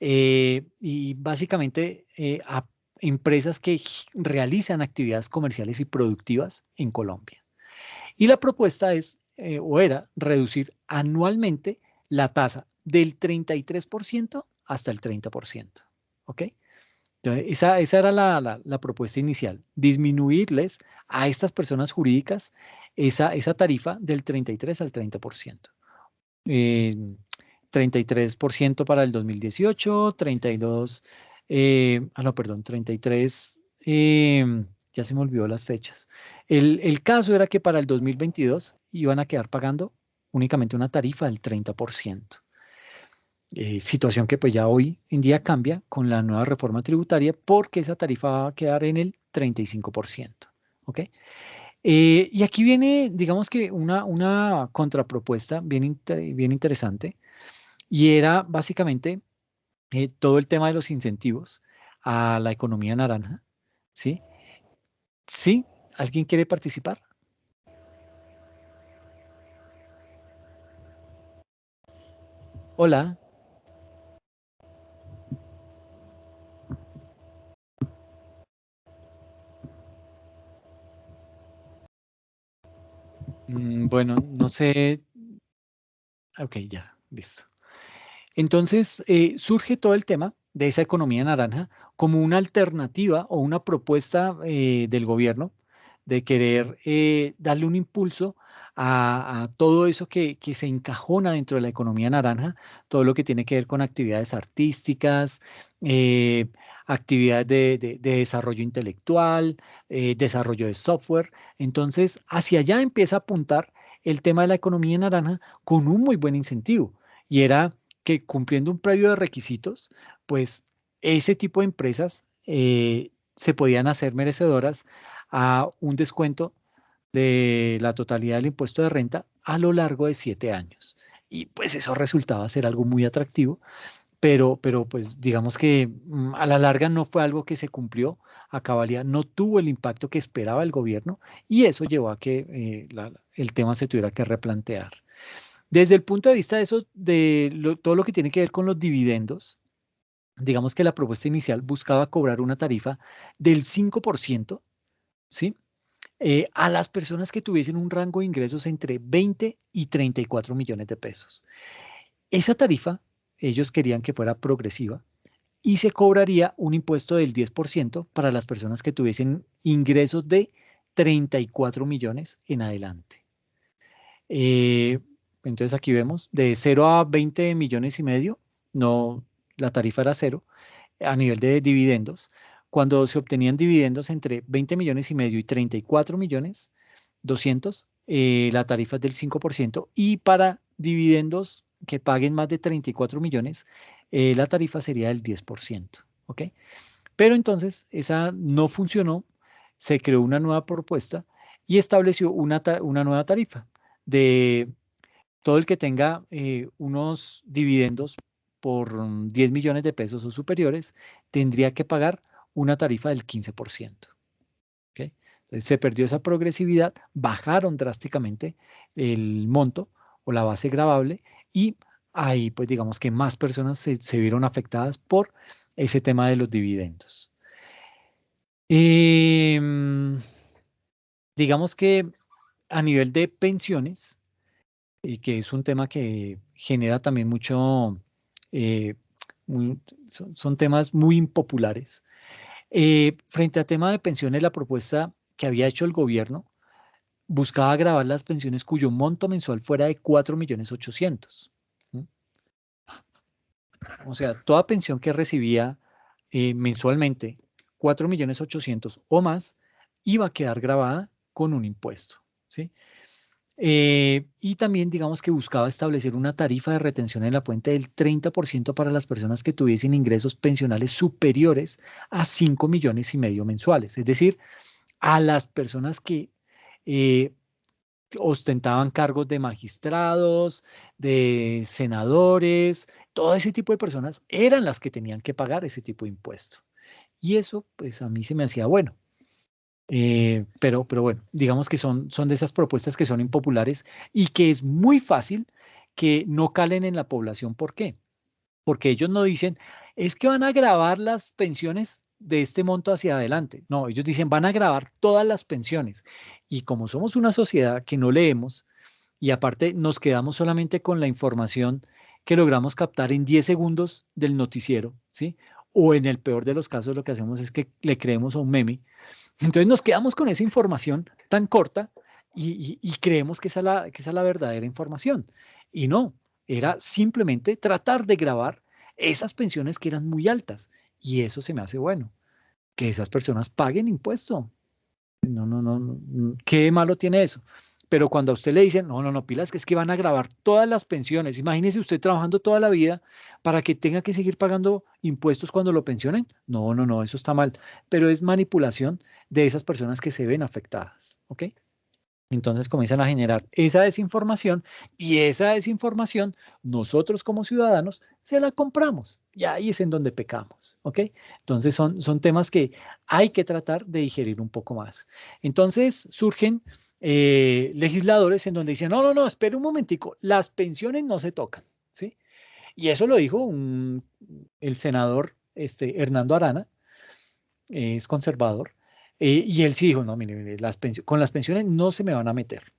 Y básicamente a empresas que realizan actividades comerciales y productivas en Colombia. Y la propuesta es, o era, reducir anualmente la tasa del 33% hasta el 30%. ¿Ok? Entonces, esa era la propuesta inicial, disminuirles a estas personas jurídicas esa tarifa del 33 al 30%. Eh, 33% para el 2018, 32, no, perdón, 33, ya se me olvidó las fechas. El caso era que para el 2022 iban a quedar pagando únicamente una tarifa del 30%. Situación que pues ya hoy en día cambia con la nueva reforma tributaria porque esa tarifa va a quedar en el 35%. ¿Ok? Y aquí viene, digamos que una contrapropuesta bien interesante y era básicamente todo el tema de los incentivos a la economía naranja, ¿sí? ¿Sí? ¿Alguien quiere participar? Hola. Bueno, no sé. Ok, ya, listo. Entonces, surge todo el tema de esa economía naranja como una alternativa o una propuesta del gobierno de querer darle un impulso a todo eso que se encajona dentro de la economía naranja, todo lo que tiene que ver con actividades artísticas, eh, actividades de desarrollo intelectual, desarrollo de software. Entonces, hacia allá empieza a apuntar el tema de la economía naranja con un muy buen incentivo. Y era que cumpliendo un previo de requisitos, pues ese tipo de empresas se podían hacer merecedoras a un descuento de la totalidad del impuesto de renta a lo largo de 7 años. Y pues eso resultaba ser algo muy atractivo, pero pues digamos que a la larga no fue algo que se cumplió a cabalidad, no tuvo el impacto que esperaba el gobierno y eso llevó a que el tema se tuviera que replantear. Desde el punto de vista de eso, todo lo que tiene que ver con los dividendos, digamos que la propuesta inicial buscaba cobrar una tarifa del 5%, ¿sí? A las personas que tuviesen un rango de ingresos entre 20 y 34 millones de pesos. Esa tarifa, ellos querían que fuera progresiva y se cobraría un impuesto del 10% para las personas que tuviesen ingresos de 34 millones en adelante. Eh, entonces aquí vemos de 0 a 20,5 millones, no, la tarifa era cero a nivel de dividendos. Cuando se obtenían dividendos entre 20,5 millones y 34 millones 200, la tarifa es del 5% y para dividendos que paguen más de 34 millones, la tarifa sería del 10%. ¿Ok? Pero entonces esa no funcionó, se creó una nueva propuesta y estableció una nueva tarifa de todo el que tenga unos dividendos por 10 millones de pesos o superiores, tendría que pagar una tarifa del 15%. ¿Ok? Entonces se perdió esa progresividad, bajaron drásticamente el monto o la base gravable y ahí pues digamos que más personas se vieron afectadas por ese tema de los dividendos. Em, digamos que a nivel de pensiones, y que es un tema que genera también mucho, eh, son temas muy impopulares. Frente al tema de pensiones, la propuesta que había hecho el gobierno buscaba grabar las pensiones cuyo monto mensual fuera de 4.800.000. O sea, toda pensión que recibía mensualmente 4.800.000 o más iba a quedar grabada con un impuesto. ¿Sí? Y también digamos que buscaba establecer una tarifa de retención en la fuente del 30% para las personas que tuviesen ingresos pensionales superiores a 5,5 millones mensuales. Es decir, a las personas que eh, ostentaban cargos de magistrados, de senadores, todo ese tipo de personas eran las que tenían que pagar ese tipo de impuesto. Y eso, pues a mí se me hacía bueno. Pero bueno, digamos que son de esas propuestas que son impopulares y que es muy fácil que no calen en la población. ¿Por qué? Porque ellos no dicen, es que van a grabar las pensiones de este monto hacia adelante. No, ellos dicen, van a grabar todas las pensiones. Y como somos una sociedad que no leemos y aparte nos quedamos solamente con la información que logramos captar en 10 segundos del noticiero, ¿sí? O en el peor de los casos lo que hacemos es que le creemos a un meme. Entonces nos quedamos con esa información tan corta y creemos que esa es la verdadera información. Y no, era simplemente tratar de grabar esas pensiones que eran muy altas. Y eso se me hace bueno, que esas personas paguen impuesto. No, no, no, ¿qué malo tiene eso? Pero cuando a usted le dicen, no, no, no, pilas, que es que van a grabar todas las pensiones. Imagínese usted trabajando toda la vida para que tenga que seguir pagando impuestos cuando lo pensionen. No, no, no, eso está mal. Pero es manipulación de esas personas que se ven afectadas. ¿Ok? Entonces comienzan a generar esa desinformación y esa desinformación nosotros como ciudadanos se la compramos y ahí es en donde pecamos, ¿ok? Entonces son temas que hay que tratar de digerir un poco más. Entonces surgen legisladores en donde dicen, no, no, no, espere un momentico, las pensiones no se tocan, ¿sí? Y eso lo dijo el senador Hernando Arana, es conservador, y él sí dijo, no, mire, mire, con las pensiones no se me van a meter.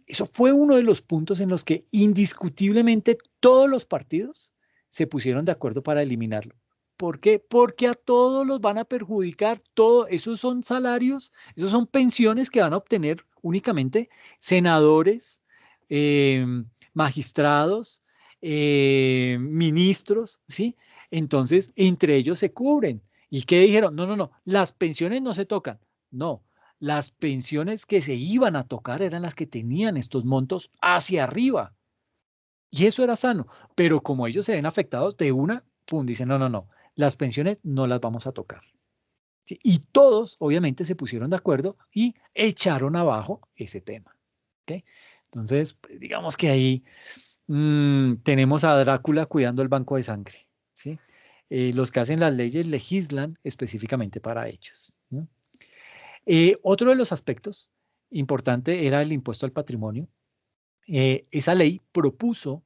Eso fue uno de los puntos en los que indiscutiblemente todos los partidos se pusieron de acuerdo para eliminarlo. ¿Por qué? Porque a todos los van a perjudicar, todo, esos son salarios, esos son pensiones que van a obtener únicamente senadores, eh, magistrados, ministros, ¿sí? Entonces, entre ellos se cubren. ¿Y qué dijeron? No, no, no, las pensiones no se tocan. No, las pensiones que se iban a tocar eran las que tenían estos montos hacia arriba. Y eso era sano. Pero como ellos se ven afectados de una, pum, dicen, no, no, no, las pensiones no las vamos a tocar. ¿Sí? Y todos, obviamente, se pusieron de acuerdo y echaron abajo ese tema. ¿Ok? Entonces, pues, digamos que ahí tenemos a Drácula cuidando el banco de sangre. ¿Sí? Los que hacen las leyes legislan específicamente para ellos. ¿No? Otro de los aspectos importante era el impuesto al patrimonio. Esa ley propuso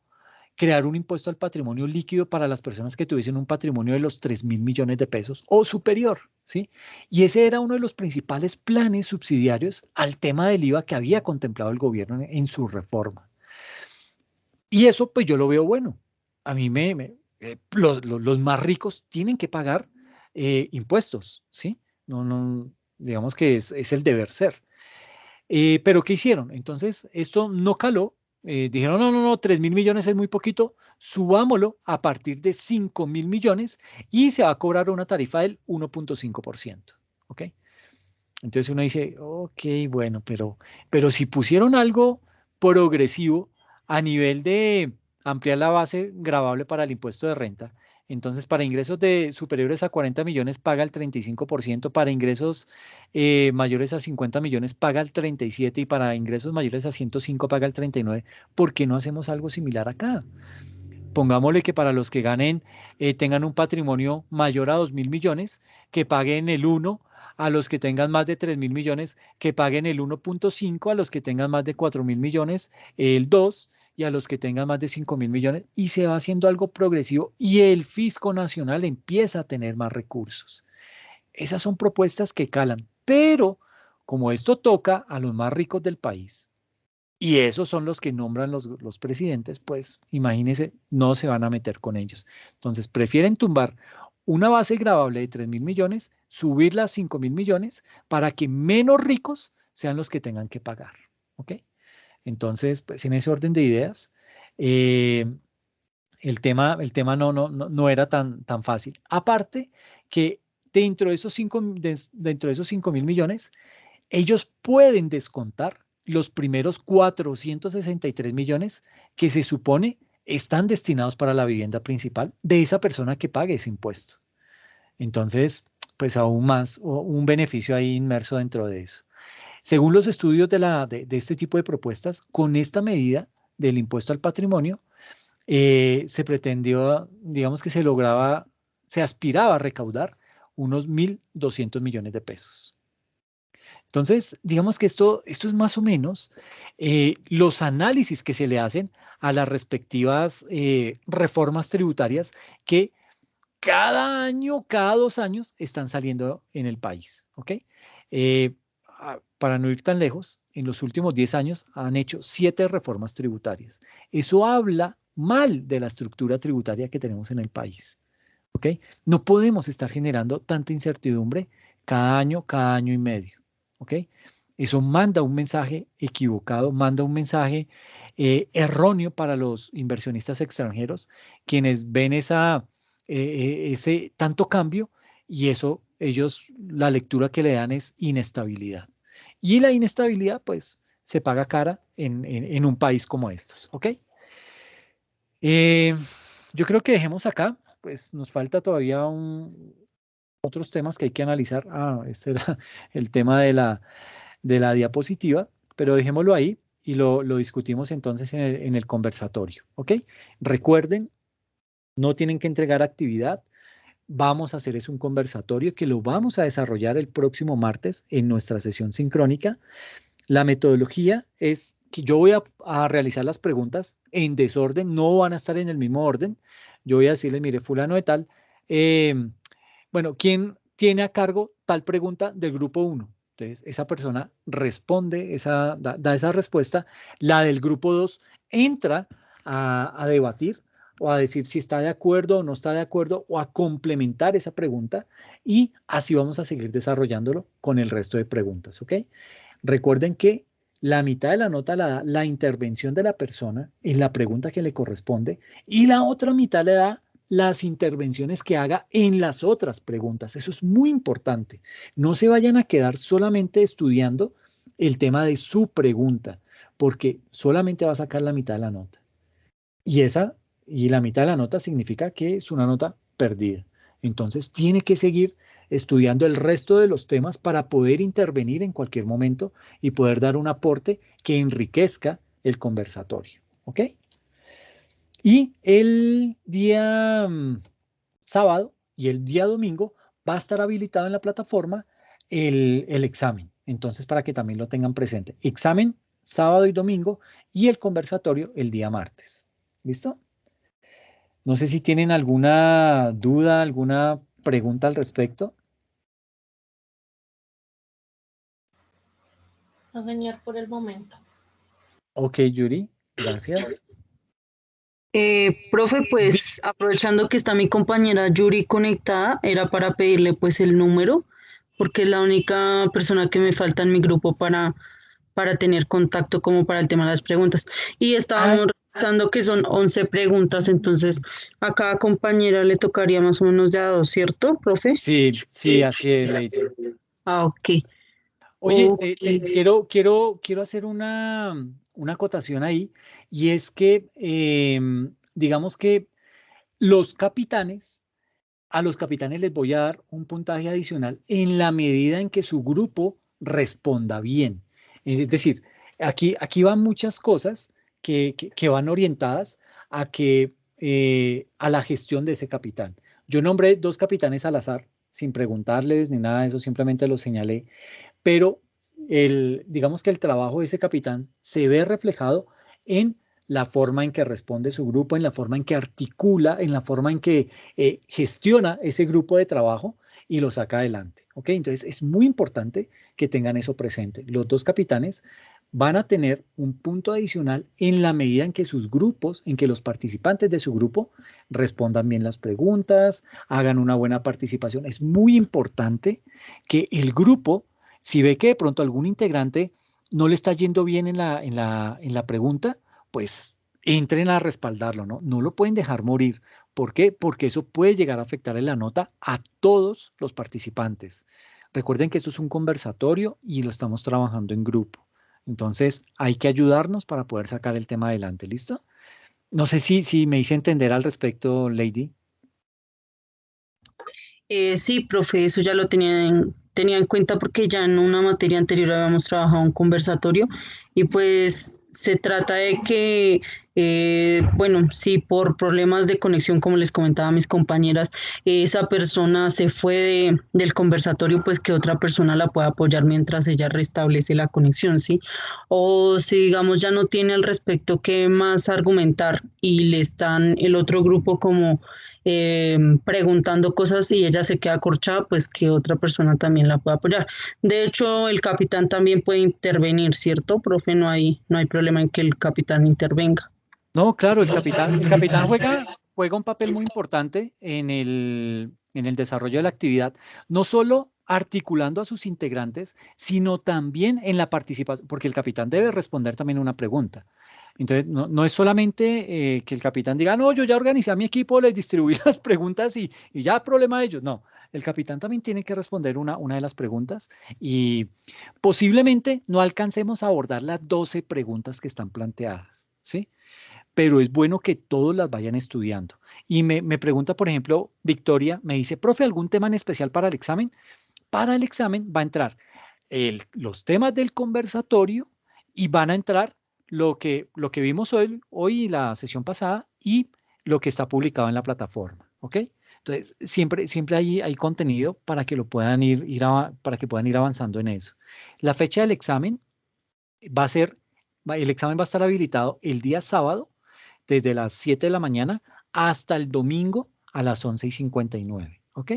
crear un impuesto al patrimonio líquido para las personas que tuviesen un patrimonio de los 3.000 millones de pesos o superior, ¿sí? Y ese era uno de los principales planes subsidiarios al tema del IVA que había contemplado el gobierno en su reforma. Y eso, pues yo lo veo bueno. A mí los más ricos tienen que pagar impuestos, ¿sí? No, no, digamos que es el deber ser. Pero ¿qué hicieron? Entonces, esto no caló. Dijeron, no, no, no, 3.000 millones es muy poquito, subámoslo a partir de 5.000 millones y se va a cobrar una tarifa del 1,5%. ¿Ok? Entonces uno dice, ok, bueno, pero si pusieron algo progresivo a nivel de ampliar la base gravable para el impuesto de renta, entonces para ingresos superiores a 40 millones paga el 35%, para ingresos mayores a 50 millones paga el 37% y para ingresos mayores a 105 paga el 39%. ¿Por qué no hacemos algo similar acá? pongámosle que para los que ganen, tengan un patrimonio mayor a 2.000 millones, que paguen el 1, a los que tengan más de 3.000 millones, que paguen el 1.5, a los que tengan más de 4.000 millones, el 2, y a los que tengan más de 5.000 millones, y se va haciendo algo progresivo y el Fisco Nacional empieza a tener más recursos. Esas son propuestas que calan, pero como esto toca a los más ricos del país, y esos son los que nombran los presidentes, pues imagínense, no se van a meter con ellos. Entonces, prefieren tumbar una base gravable de 3.000 millones, subirla a 5.000 millones, para que menos ricos sean los que tengan que pagar. ¿Ok? Entonces, pues en ese orden de ideas, eh, el tema no era tan fácil. Aparte que dentro de esos 5.000 millones, ellos pueden descontar los primeros 463 millones que se supone están destinados para la vivienda principal de esa persona que pague ese impuesto. Entonces, pues aún más, un beneficio ahí inmerso dentro de eso. Según los estudios de este tipo de propuestas, con esta medida del impuesto al patrimonio, se pretendió, digamos que se aspiraba a recaudar unos 1.200 millones de pesos. Entonces, digamos que esto es más o menos los análisis que se le hacen a las respectivas reformas tributarias que cada año, cada 2 años están saliendo en el país. ¿Ok? Para no ir tan lejos, en los últimos 10 años han hecho 7 reformas tributarias. Eso habla mal de la estructura tributaria que tenemos en el país. ¿Ok? No podemos estar generando tanta incertidumbre cada año y medio. ¿Ok? Eso manda un mensaje equivocado, manda un mensaje erróneo para los inversionistas extranjeros, quienes ven ese tanto cambio y eso la lectura que le dan es inestabilidad. Y la inestabilidad, pues, se paga cara en un país como estos. ¿Ok? Eh, yo creo que dejemos acá, pues nos falta todavía otros temas que hay que analizar. Este era el tema de la diapositiva, pero dejémoslo ahí y lo discutimos entonces en el conversatorio. ¿Ok? Recuerden, no tienen que entregar actividad. Vamos a hacer un conversatorio que lo vamos a desarrollar el próximo martes en nuestra sesión sincrónica. La metodología es que yo voy a realizar las preguntas en desorden, no van a estar en el mismo orden. Yo voy a decirles, mire, fulano de tal, bueno, ¿quién tiene a cargo tal pregunta del grupo 1? Entonces, esa persona responde, da esa respuesta. La del grupo 2 entra a debatir o a decir si está de acuerdo o no está de acuerdo o a complementar esa pregunta y así vamos a seguir desarrollándolo con el resto de preguntas, ¿ok? Recuerden que la mitad de la nota la da la intervención de la persona en la pregunta que le corresponde y la otra mitad le da las intervenciones que haga en las otras preguntas. Eso es muy importante. No se vayan a quedar solamente estudiando el tema de su pregunta, porque solamente va a sacar la mitad de la nota. Y la mitad de la nota significa que es una nota perdida. Entonces tiene que seguir estudiando el resto de los temas para poder intervenir en cualquier momento y poder dar un aporte que enriquezca el conversatorio. ¿Ok? Y el día sábado y el día domingo va a estar habilitado en la plataforma el examen. Entonces, para que también lo tengan presente. Examen sábado y domingo y el conversatorio el día martes. ¿Listo? No sé si tienen alguna duda, alguna pregunta al respecto. No, señor, por el momento. Ok, Yuri, gracias. Profe, pues aprovechando que está mi compañera Yuri conectada, era para pedirle pues el número, porque es la única persona que me falta en mi grupo para tener contacto como para el tema de las preguntas. Y estábamos revisando que son 11 preguntas, entonces a cada compañera le tocaría más o menos de a 2, ¿cierto, profe? Sí, así es, Lady. Ok. Oye, Ok. quiero hacer una acotación ahí, y es que digamos que los capitanes, a los capitanes les voy a dar un puntaje adicional en la medida en que su grupo responda bien. Es decir, aquí van muchas cosas que van orientadas a que a la gestión de ese capitán. Yo nombré 2 capitanes al azar, sin preguntarles ni nada de eso, simplemente los señalé, pero digamos que el trabajo de ese capitán se ve reflejado en la forma en que responde su grupo, en la forma en que articula, en la forma en que gestiona ese grupo de trabajo y lo saca adelante. ¿Ok? Entonces es muy importante que tengan eso presente. Los 2 capitanes van a tener un punto adicional en la medida en que sus grupos, en que los participantes de su grupo respondan bien las preguntas, hagan una buena participación. Es muy importante que el grupo, si ve que de pronto algún integrante no le está yendo bien en la pregunta, pues entren a respaldarlo, ¿no? No lo pueden dejar morir. ¿Por qué? Porque eso puede llegar a afectar en la nota a todos los participantes. Recuerden que esto es un conversatorio y lo estamos trabajando en grupo. Entonces, hay que ayudarnos para poder sacar el tema adelante, ¿listo? No sé si me hice entender al respecto, Lady. Sí, profe, eso ya lo tenía en cuenta porque ya en una materia anterior habíamos trabajado un conversatorio y pues se trata de que, bueno, si por problemas de conexión, como les comentaba a mis compañeras, esa persona se fue del conversatorio, pues que otra persona la pueda apoyar mientras ella restablece la conexión, ¿sí? O si, digamos, ya no tiene al respecto qué más argumentar y le están el otro grupo como preguntando cosas y ella se queda corchada, pues que otra persona también la pueda apoyar. De hecho, el capitán también puede intervenir, ¿cierto, profe? No hay problema en que el capitán intervenga. No, claro, el capitán juega un papel muy importante en el desarrollo de la actividad, no solo articulando a sus integrantes, sino también en la participación, porque el capitán debe responder también una pregunta. Entonces, no es solamente que el capitán diga, no, yo ya organicé a mi equipo, les distribuí las preguntas y ya problema de ellos. No, el capitán también tiene que responder una de las preguntas y posiblemente no alcancemos a abordar las 12 preguntas que están planteadas, ¿sí? Pero es bueno que todos las vayan estudiando. Y me pregunta, por ejemplo, Victoria, me dice, profe, ¿algún tema en especial para el examen? Para el examen va a entrar los temas del conversatorio y van a entrar lo que vimos hoy la sesión pasada y lo que está publicado en la plataforma, ¿ok? Entonces, siempre hay contenido para que lo puedan para que puedan ir avanzando en eso. La fecha del examen va a ser, el examen va a estar habilitado el día sábado desde las 7 de la mañana hasta el domingo a las 11:59, ¿ok?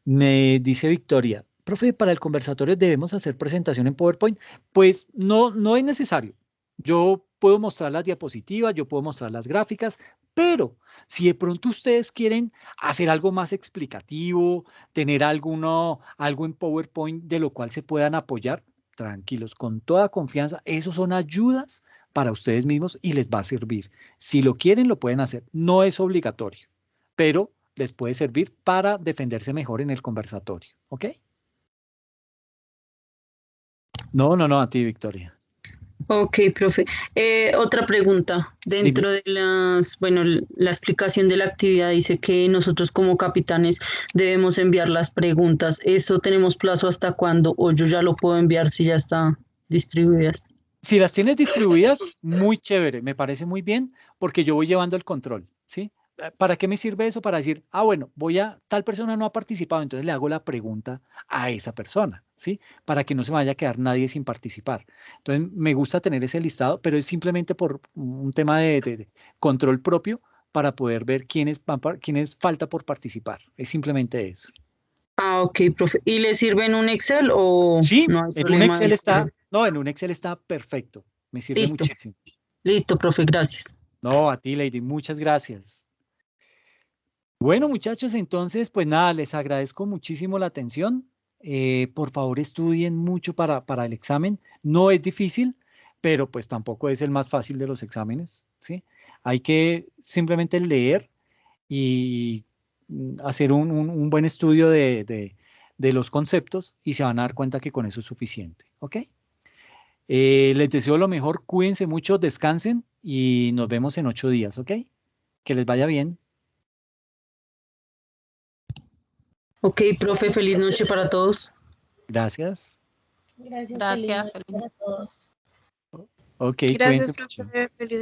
Me dice Victoria, profe, para el conversatorio debemos hacer presentación en PowerPoint. Pues no es necesario. Yo puedo mostrar las diapositivas, yo puedo mostrar las gráficas, pero si de pronto ustedes quieren hacer algo más explicativo, tener algo en PowerPoint de lo cual se puedan apoyar, tranquilos, con toda confianza, esos son ayudas para ustedes mismos y les va a servir. Si lo quieren, lo pueden hacer. No es obligatorio, pero les puede servir para defenderse mejor en el conversatorio. ¿Ok? No, a ti, Victoria. Ok, profe. Otra pregunta. Dime. Dentro de la explicación de la actividad dice que nosotros como capitanes debemos enviar las preguntas. ¿Eso tenemos plazo hasta cuándo? ¿O yo ya lo puedo enviar si ya está distribuidas? Si las tienes distribuidas, muy chévere, me parece muy bien porque yo voy llevando el control, ¿sí? ¿Para qué me sirve eso? Para decir, bueno, tal persona no ha participado, entonces le hago la pregunta a esa persona, ¿sí? Para que no se vaya a quedar nadie sin participar. Entonces, me gusta tener ese listado, pero es simplemente por un tema de control propio para poder ver quiénes falta por participar. Es simplemente eso. Ah, ok, profe. ¿Y le sirve en un Excel o Sí, no hay problema? en un Excel está perfecto, me sirve Listo, muchísimo. listo, profe, gracias. No, a ti, Lady, muchas gracias. Bueno, muchachos, entonces, pues nada, les agradezco muchísimo la atención. Por favor, estudien mucho para el examen. No es difícil, pero pues tampoco es el más fácil de los exámenes, ¿sí? Hay que simplemente leer y hacer un buen estudio de los conceptos y se van a dar cuenta que con eso es suficiente, ¿ok? Les deseo lo mejor, cuídense mucho, descansen y nos vemos en 8 días, ¿ok? Que les vaya bien. Ok, profe, feliz noche para todos. Gracias. Gracias, feliz Gracias, noche feliz para todos. Ok, Gracias, cuídense mucho. profe. Feliz